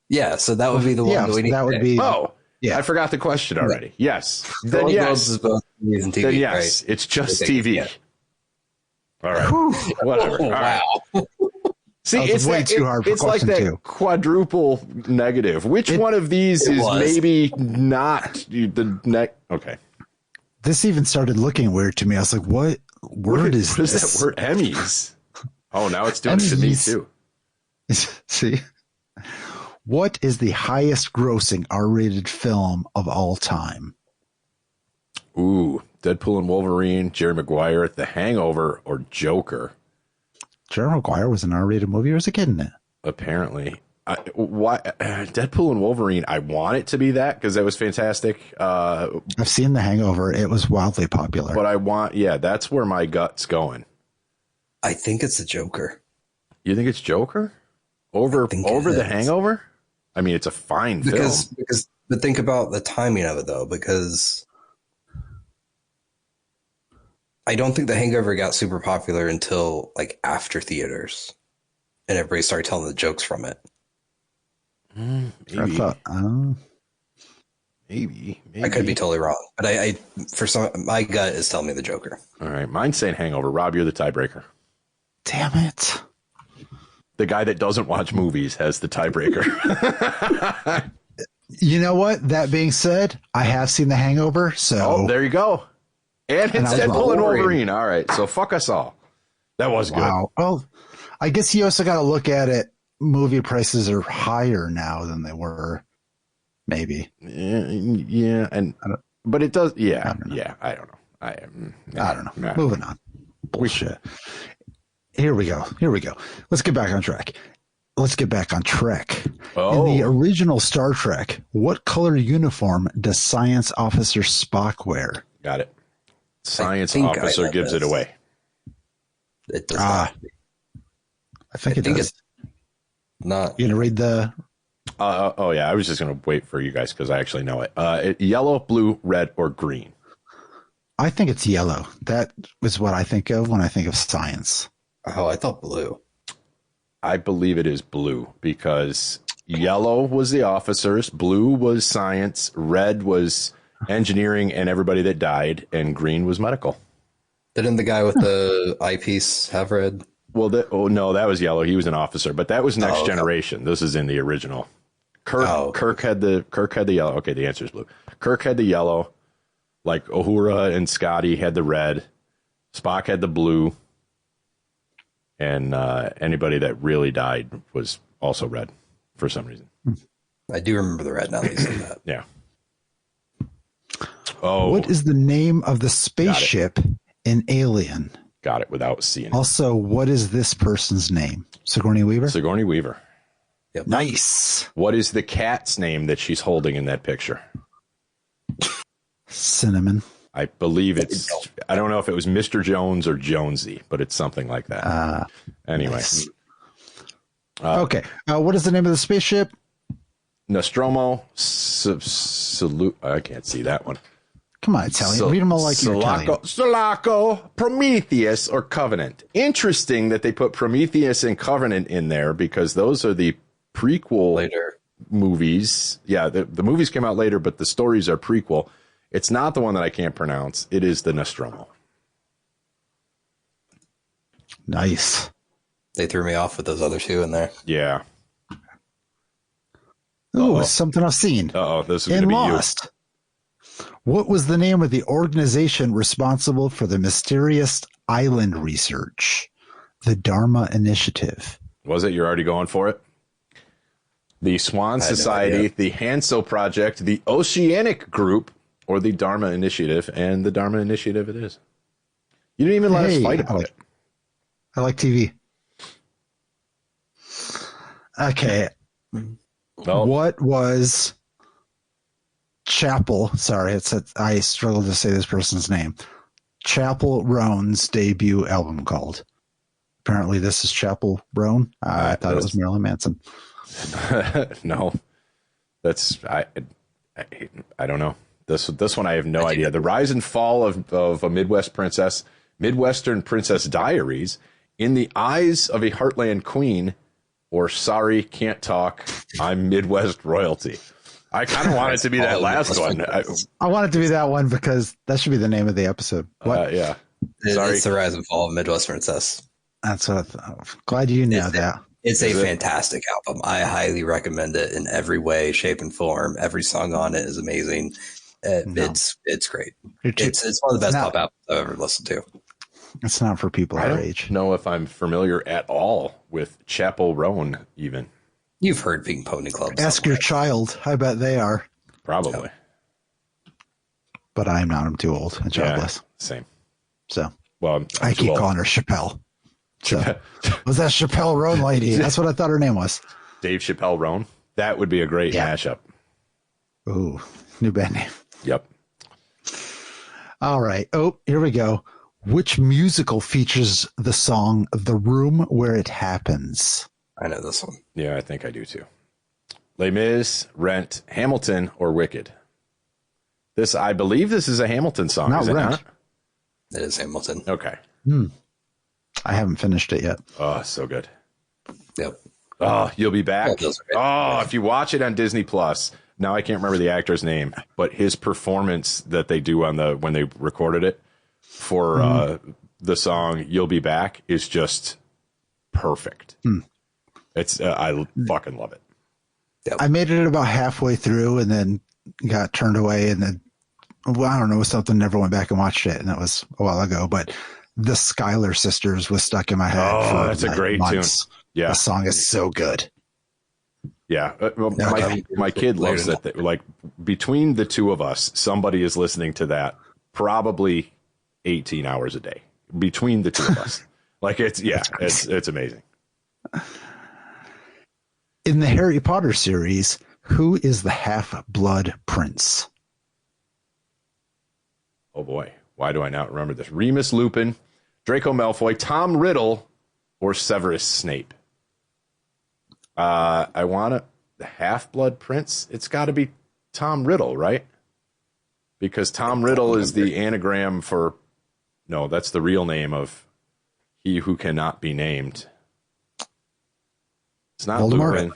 Yeah, so that would be the one that we need. That would be. Oh, yeah. I forgot the question already. Yeah. Yes, then yes. Is both and TV, then yes, right? It's just TV. Yeah. All right, whatever. All right. Wow. See, it's way too hard. It's like that quadruple negative. Which one of these is maybe not the next? Okay. This even started looking weird to me. I was like, "What word is this?" What is that word? Emmys. Oh, now it's doing it to me too. See, what is the highest grossing R-rated film of all time? Ooh, Deadpool and Wolverine, Jerry Maguire, The Hangover, or Joker. Jerry Maguire was an R-rated movie, or was a kid in it? Apparently. Why Deadpool and Wolverine? I want it to be that because that was fantastic. I've seen The Hangover; it was wildly popular. But that's where my gut's going. I think it's the Joker. You think it's Joker over The Hangover? I mean, it's a fine film. But think about the timing of it though, because I don't think The Hangover got super popular until like after theaters, and everybody started telling the jokes from it. Maybe. Maybe. I could be totally wrong, but my gut is telling me the Joker. All right, mine's saying Hangover. Rob, you're the tiebreaker. Damn it! The guy that doesn't watch movies has the tiebreaker. You know what? That being said, I have seen The Hangover, so there you go. And it's Deadpool and Wolverine. All right, so fuck us all. That was good. Wow. Well, I guess you also got to look at it. Movie prices are higher now than they were, maybe. Yeah, but it does. Yeah, I don't know. I don't know. Moving on. Bullshit. Here we go. Let's get back on track. Oh. In the original Star Trek, what color uniform does Science Officer Spock wear? Got it. Science Officer gives it away. It does not. I think it does. It's not. You gonna read the? Oh yeah, I was just gonna wait for you guys because I actually know it. Yellow, blue, red, or green. I think it's yellow. That is what I think of when I think of science. Oh, I thought blue. I believe it is blue because yellow was the officers, blue was science, red was engineering and everybody that died, and green was medical. Didn't the guy with the eyepiece have red? Well, no, that was yellow. He was an officer, but that was Next Generation. This is in the original. Kirk had the yellow. Okay, the answer is blue. Kirk had the yellow, like Uhura and Scotty had the red. Spock had the blue, and anybody that really died was also red for some reason. I do remember the red now that you said that. Yeah. Oh, what is the name of the spaceship in Alien? Got it without seeing it. Also, what is this person's name? Sigourney Weaver? Sigourney Weaver. Yep. Nice. What is the cat's name that she's holding in that picture? Cinnamon. I believe I don't know if it was Mr. Jones or Jonesy, but it's something like that. Anyway. Nice. Okay. What is the name of the spaceship? Nostromo. Salute. I can't see that one. Come on, Italian. Read them all like you're Italian. Sulaco, Prometheus, or Covenant. Interesting that they put Prometheus and Covenant in there because those are the prequel Later. movies. Yeah, the movies came out later, but the stories are prequel. It's not the one that I can't pronounce. It is the Nostromo. Nice. They threw me off with those other two in there. Yeah. Ooh, something I've seen. This is going to be Lost. What was the name of the organization responsible for the mysterious island research? The Dharma Initiative. Was it? You're already going for it? The Swan Society, the Hanso Project, the Oceanic Group, or the Dharma Initiative. And the Dharma Initiative it is. You didn't even let us fight about it. I like TV. Okay. Well, what was Chapel? Sorry, I struggle to say this person's name. Chapel Roan's debut album called? Apparently, this is Chapel Roan. I thought it was Marilyn Manson. No, that's I don't know. This one I have no idea. The Rise and Fall of a Midwest Princess, Midwestern Princess Diaries, In the Eyes of a Heartland Queen, or Sorry, Can't Talk, I'm Midwest Royalty. I kind of want it to be that last one. I want it to be that one because that should be the name of the episode. What? Yeah. It's the Rise and Fall of Midwest Princess. That's what I thought. Glad you know that. It's a fantastic album. I highly recommend it in every way, shape, and form. Every song on it is amazing. It's great. It's one of the best pop albums I've ever listened to. It's not for people our age. I don't know if I'm familiar at all with Chapel Roan even. You've heard Pink Pony Club. Ask your child. I bet they are. Probably. Yeah. But I'm not. I'm too old and childless. Yeah, same. So, well, I keep calling her Chappelle. So, was that Chappelle Roan lady? That's what I thought her name was. Dave Chappelle Roan. That would be a great mashup. Ooh, new band name. Yep. All right. Oh, here we go. Which musical features the song The Room Where It Happens? I know this one. Yeah, I think I do too. Les Mis, Rent, Hamilton, or Wicked? I believe this is a Hamilton song. Not is it Rent. not? It is Hamilton. Okay. I haven't finished it yet. Oh, so good. Yep. Oh, You'll Be Back. Oh, if you watch it on Disney Plus, now I can't remember the actor's name, but his performance that they do when they recorded it for the song You'll Be Back is just perfect. It's I fucking love it. Yep. I made it about halfway through and then got turned away, and then I don't know, something, never went back and watched it, and that was a while ago. But the Schuyler Sisters was stuck in my head. Oh, that's a great tune. Yeah, the song is so good. Yeah, my kid loves that. Like between the two of us, somebody is listening to that probably 18 hours a day between the two of us. Like it's amazing. In the Harry Potter series, who is the half-blood prince? Oh boy, why do I not remember this? Remus Lupin, Draco Malfoy, Tom Riddle, or Severus Snape? I want the half-blood prince. It's got to be Tom Riddle, right? Because Tom Riddle is the anagram for... No, that's the real name of he who cannot be named. It's not Voldemort. Lupin.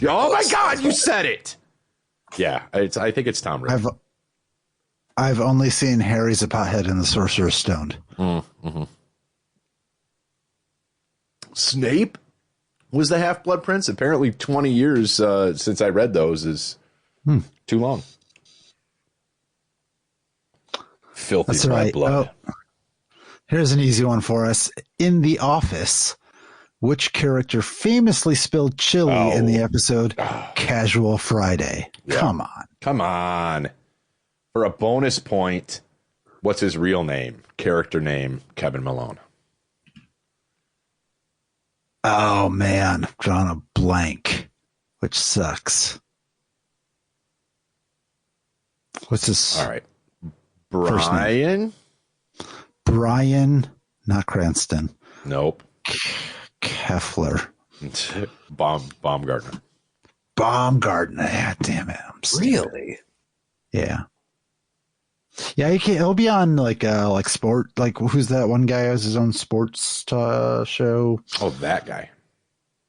Oh my God, you said it! Yeah, I think it's Tom Riddle. I've only seen Harry's a pothead and the Sorcerer's Stone. Mm-hmm. Snape was the Half-Blood Prince. Apparently 20 years since I read those is too long. Filthy That's right. blood. Oh, here's an easy one for us. In The Office, which character famously spilled chili in the episode Casual Friday? Yeah. Come on. For a bonus point, what's his real name? Character name, Kevin Malone. Oh, man. I'm drawing a blank, which sucks. What's his All right. Brian? Brian, not Cranston. Nope. Keffler. Baumgartner. Baumgartner. Yeah, damn it. Really? Yeah. Yeah, he'll be on like sport. Like, who's that one guy who has his own sports show? Oh, that guy.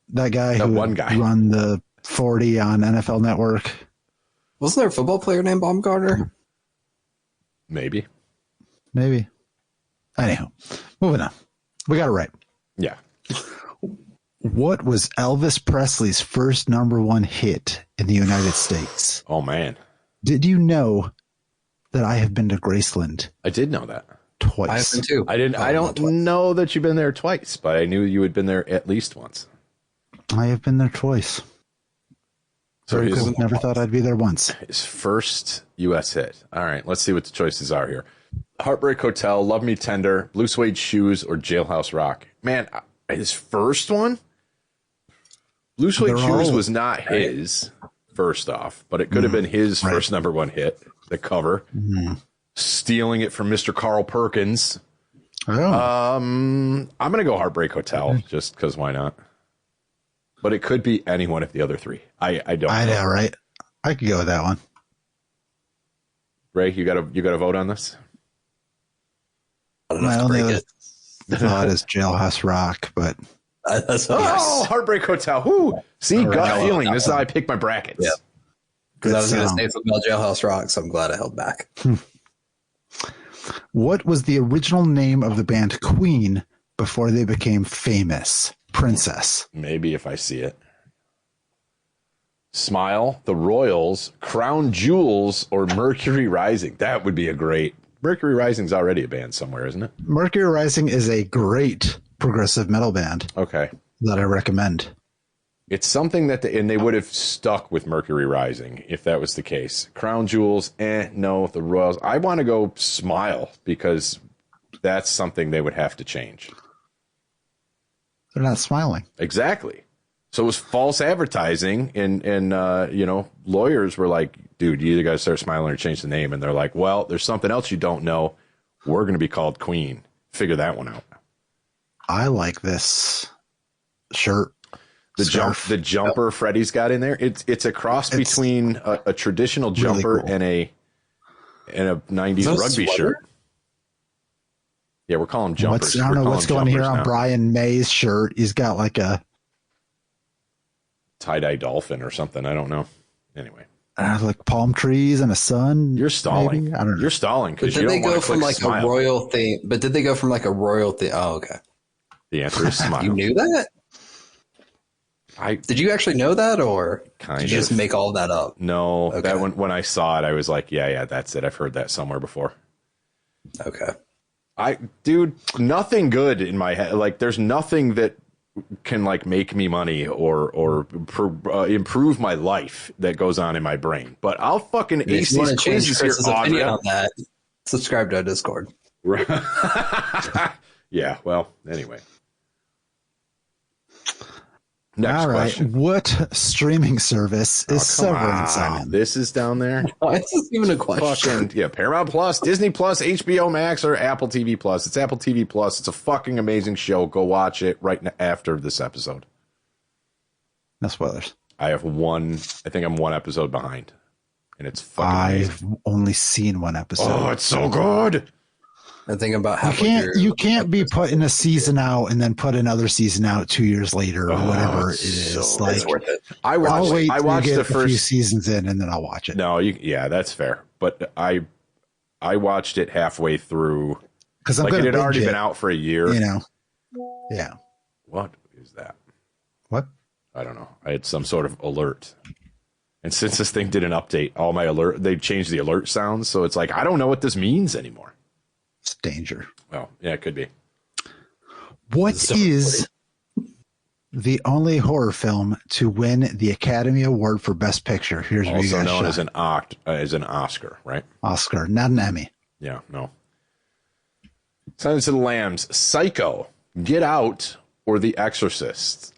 That guy That who one guy. run the 40 on NFL Network. Wasn't there a football player named Baumgartner? Maybe. Anyhow, moving on. We got it right. Yeah. What was Elvis Presley's first #1 hit in the United States? Oh, man. Did you know that I have been to Graceland I did know that. twice? I have been too. I don't know that you've been there twice, but I knew you had been there at least once. I have been there twice. So Very cool. Never thought I'd be there once. His first U.S. hit. All right, let's see what the choices are here. Heartbreak Hotel, Love Me Tender, Blue Suede Shoes, or Jailhouse Rock. Man, his first one? Blue Suede Shoes was not his, first off, but it could have been his first #1 hit, the cover. Stealing it from Mr. Carl Perkins. Oh. I'm going to go Heartbreak Hotel, just because why not? But it could be any one of the other three. I don't know. I know, right? I could go with that one. Ray, you got to vote on this? My only other thought is Jailhouse Rock, but That's Heartbreak Hotel. Whoo! See, gut feeling. This is how I pick my brackets. Yeah. Because I was going to say something about Jailhouse Rock, so I'm glad I held back. What was the original name of the band Queen before they became famous? Princess. Maybe if I see it. Smile, The Royals, Crown Jewels, or Mercury Rising. That would be a great... Mercury Rising's already a band somewhere, isn't it? Mercury Rising is a great progressive metal band. Okay. That I recommend. It's something that they would have stuck with Mercury Rising if that was the case. Crown Jewels, no. The Royals, I want to go Smile because that's something they would have to change. They're not smiling. Exactly. So it was false advertising, and lawyers were like, dude, you either got to start smiling or change the name. And they're like, well, there's something else you don't know. We're going to be called Queen. Figure that one out. I like this shirt. The jumper Freddie's got in there. It's a cross between a traditional jumper really cool. and a 90s rugby shirt. Yeah, we're calling them jumpers. I don't know what's going here on now. Brian May's shirt. He's got like a tie-dye dolphin or something. I don't know. Anyway. Like palm trees and a sun. You're stalling. Maybe? I don't know. You're stalling because you don't want to from like smile. a royal thing. But did they go from like a royal thing? Oh, okay. The answer is smile. You knew that? Did you actually know that, or did you just make all that up? No, okay. That when I saw it, I was like, yeah, that's it. I've heard that somewhere before. Okay. Dude, nothing good in my head. Like, there's nothing that can like make me money or improve my life that goes on in my brain. But I'll fucking ace these quizzes here, Audrey. On that. Subscribe to our Discord. Yeah. Well, anyway. Next All right. question. What streaming service is Severance on? This is down there. This isn't even a question. Paramount Plus, Disney Plus, HBO Max, or Apple TV Plus. It's Apple TV Plus. It's a fucking amazing show. Go watch it right after this episode. No spoilers. I think I'm one episode behind. And it's fucking amazing. I've only seen one episode. Oh, it's so good. I'm thinking about how you can't be putting a season out and then put another season out 2 years later or whatever it is. Like, it's worth it. I watched the first few seasons in and then I'll watch it. No, that's fair. But I watched it halfway through because it had already been out for a year. Yeah. What is that? What? I don't know. I had some sort of alert. And since this thing did an update, they changed the alert sounds. So it's like, I don't know what this means anymore. It's danger. Well, yeah, it could be. What is the only horror film to win the Academy Award for Best Picture? Here's where you also guys known shot. as an Oscar, right? Oscar, not an Emmy. Yeah, no. Silence of the Lambs, Psycho, Get Out, or The Exorcist.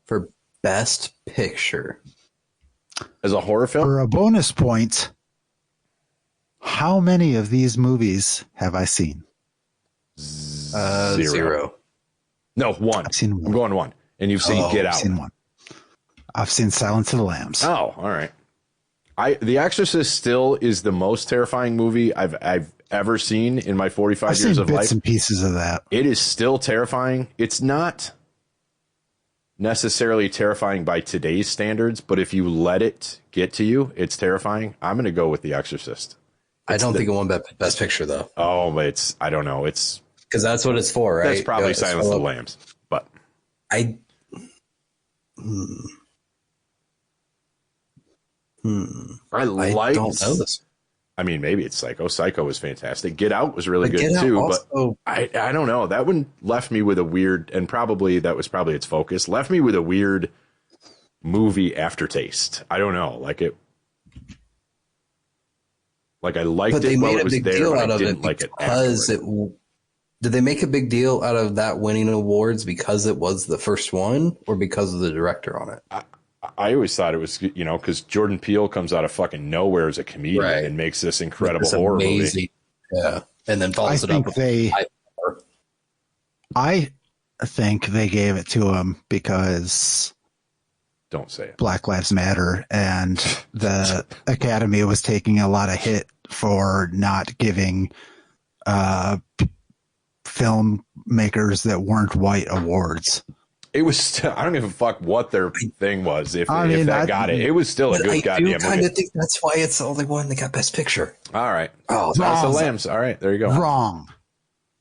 For Best Picture. As a horror film? For a bonus point, how many of these movies have I seen? Zero. No, one. I've seen one. I'm going one. And you've seen Get Out. I've seen one. I've seen Silence of the Lambs. Oh, all right. The Exorcist still is the most terrifying movie I've ever seen in my 45 years of life. Bits and pieces of that. It is still terrifying. It's not necessarily terrifying by today's standards, but if you let it get to you, it's terrifying. I'm going to go with The Exorcist. I don't think it won Best Picture, though. Oh, but I don't know. It's because that's what it's for, right? That's probably Silence of the Lambs. But I don't know this. I mean, maybe it's Psycho. Psycho was fantastic. Get Out was really good too, also, but I don't know. That one left me with a weird, and that was probably its focus. Left me with a weird movie aftertaste. I don't know, I liked it while it was there, but I didn't like it because Did they make a big deal out of that winning awards because it was the first one, or because of the director on it? I always thought it was, because Jordan Peele comes out of fucking nowhere as a comedian and makes this incredible horror movie. Yeah. And then follows it up. I think they gave it to him because don't say it. Black Lives Matter, and the Academy was taking a lot of hit for not giving filmmakers that weren't white awards. It was still, I don't give a fuck what their thing was. If that got it, it was still a good goddamn movie. I kind of think that's why it's the only one that got Best Picture. All right. Oh, Silence of the Lambs. All right, there you go. Wrong.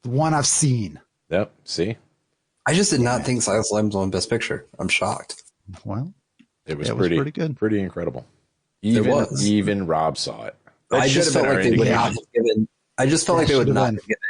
The one I've seen. Yep. See, I just did not think Silence of the Lambs won Best Picture. I'm shocked. Well, it was pretty good, pretty incredible. Even Rob saw it. I just felt like they would not have given. I just felt like they would not have given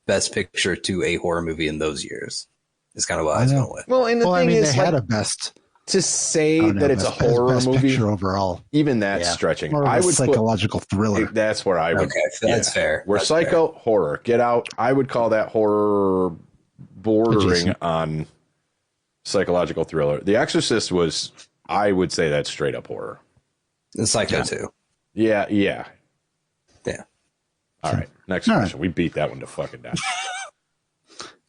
Best Picture to a horror movie in those years. Is kind of what I was going with. Well, and the thing is, they had a best to say that it's a horror movie overall. Even that's stretching. I would psychological thriller. That's where I would. Okay, that's fair. Where Psycho horror, Get Out, I would call that horror bordering on psychological thriller. The Exorcist was, I would say, that's straight up horror. And Psycho too. Yeah. All right, next question. Right. We beat that one to fucking death.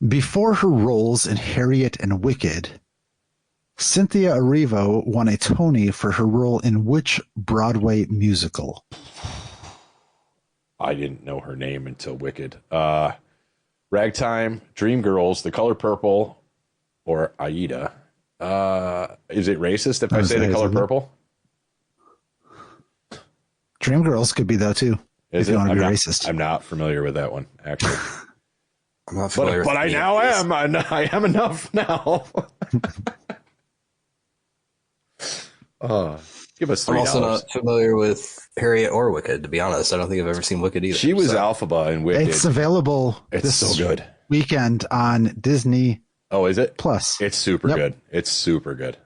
Before her roles in Harriet and Wicked, Cynthia Erivo won a Tony for her role in which Broadway musical? I didn't know her name until Wicked. Ragtime, Dreamgirls, The Color Purple, or Aida. Is it racist if I say The Color Purple? Dreamgirls could be though too. Is if you it? want to be racist. I'm not familiar with that one, actually. I'm not familiar but I now am. I am enough now. Give us $3. I'm also not familiar with Harriet or Wicked, to be honest. I don't think I've ever seen Wicked either. She was Alphaba in Wicked. It's available this so good weekend on Disney. Oh, is it? Plus. It's super good. It's super good.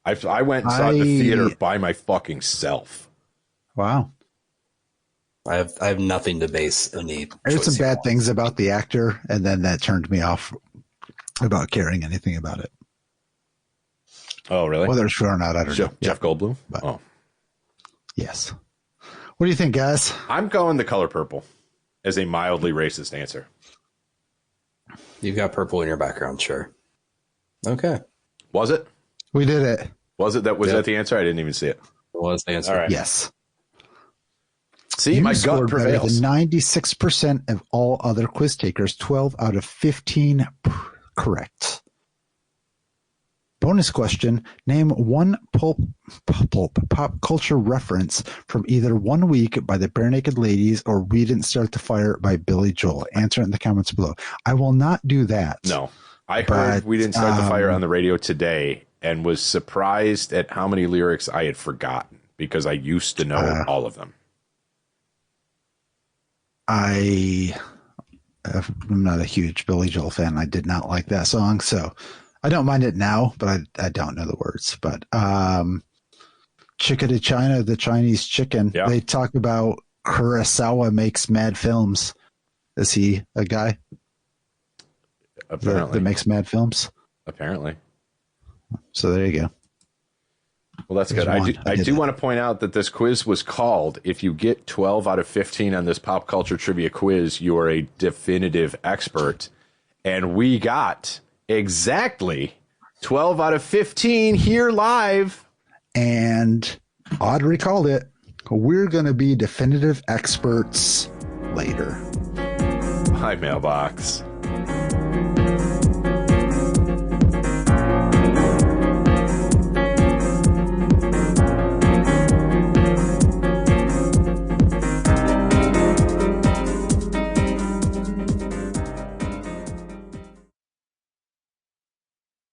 I went and saw it in the theater by my fucking self. Wow. I have nothing to base any. I heard some bad things about the actor, and then that turned me off about caring anything about it. Oh, really? Whether it's true or not, I don't know. Jeff Goldblum? But, yes. What do you think, guys? I'm going The Color Purple as a mildly racist answer. You've got purple in your background, sure. Okay. Was it? We did it. Was it? Was that the answer? I didn't even see it. It was the answer. All right. Yes. See, my gut prevails. 96% of all other quiz takers, 12 out of 15 correct. Bonus question. Name one pop culture reference from either 1 Week by the Bare Naked Ladies or We Didn't Start the Fire by Billy Joel. Answer in the comments below. I will not do that. No. I heard We Didn't Start the Fire on the radio today and was surprised at how many lyrics I had forgotten because I used to know all of them. I'm not a huge Billy Joel fan. I did not like that song, so I don't mind it now, but I don't know the words. But Chica de China, the Chinese chicken, they talk about Kurosawa makes mad films. Is he a guy that makes mad films? Apparently. So there you go. Well, that's good. I do want to point out that this quiz was called, if you get 12 out of 15 on this pop culture trivia quiz, you are a definitive expert. And we got exactly 12 out of 15 here live. And Audrey called it. We're going to be definitive experts later. Hi, mailbox.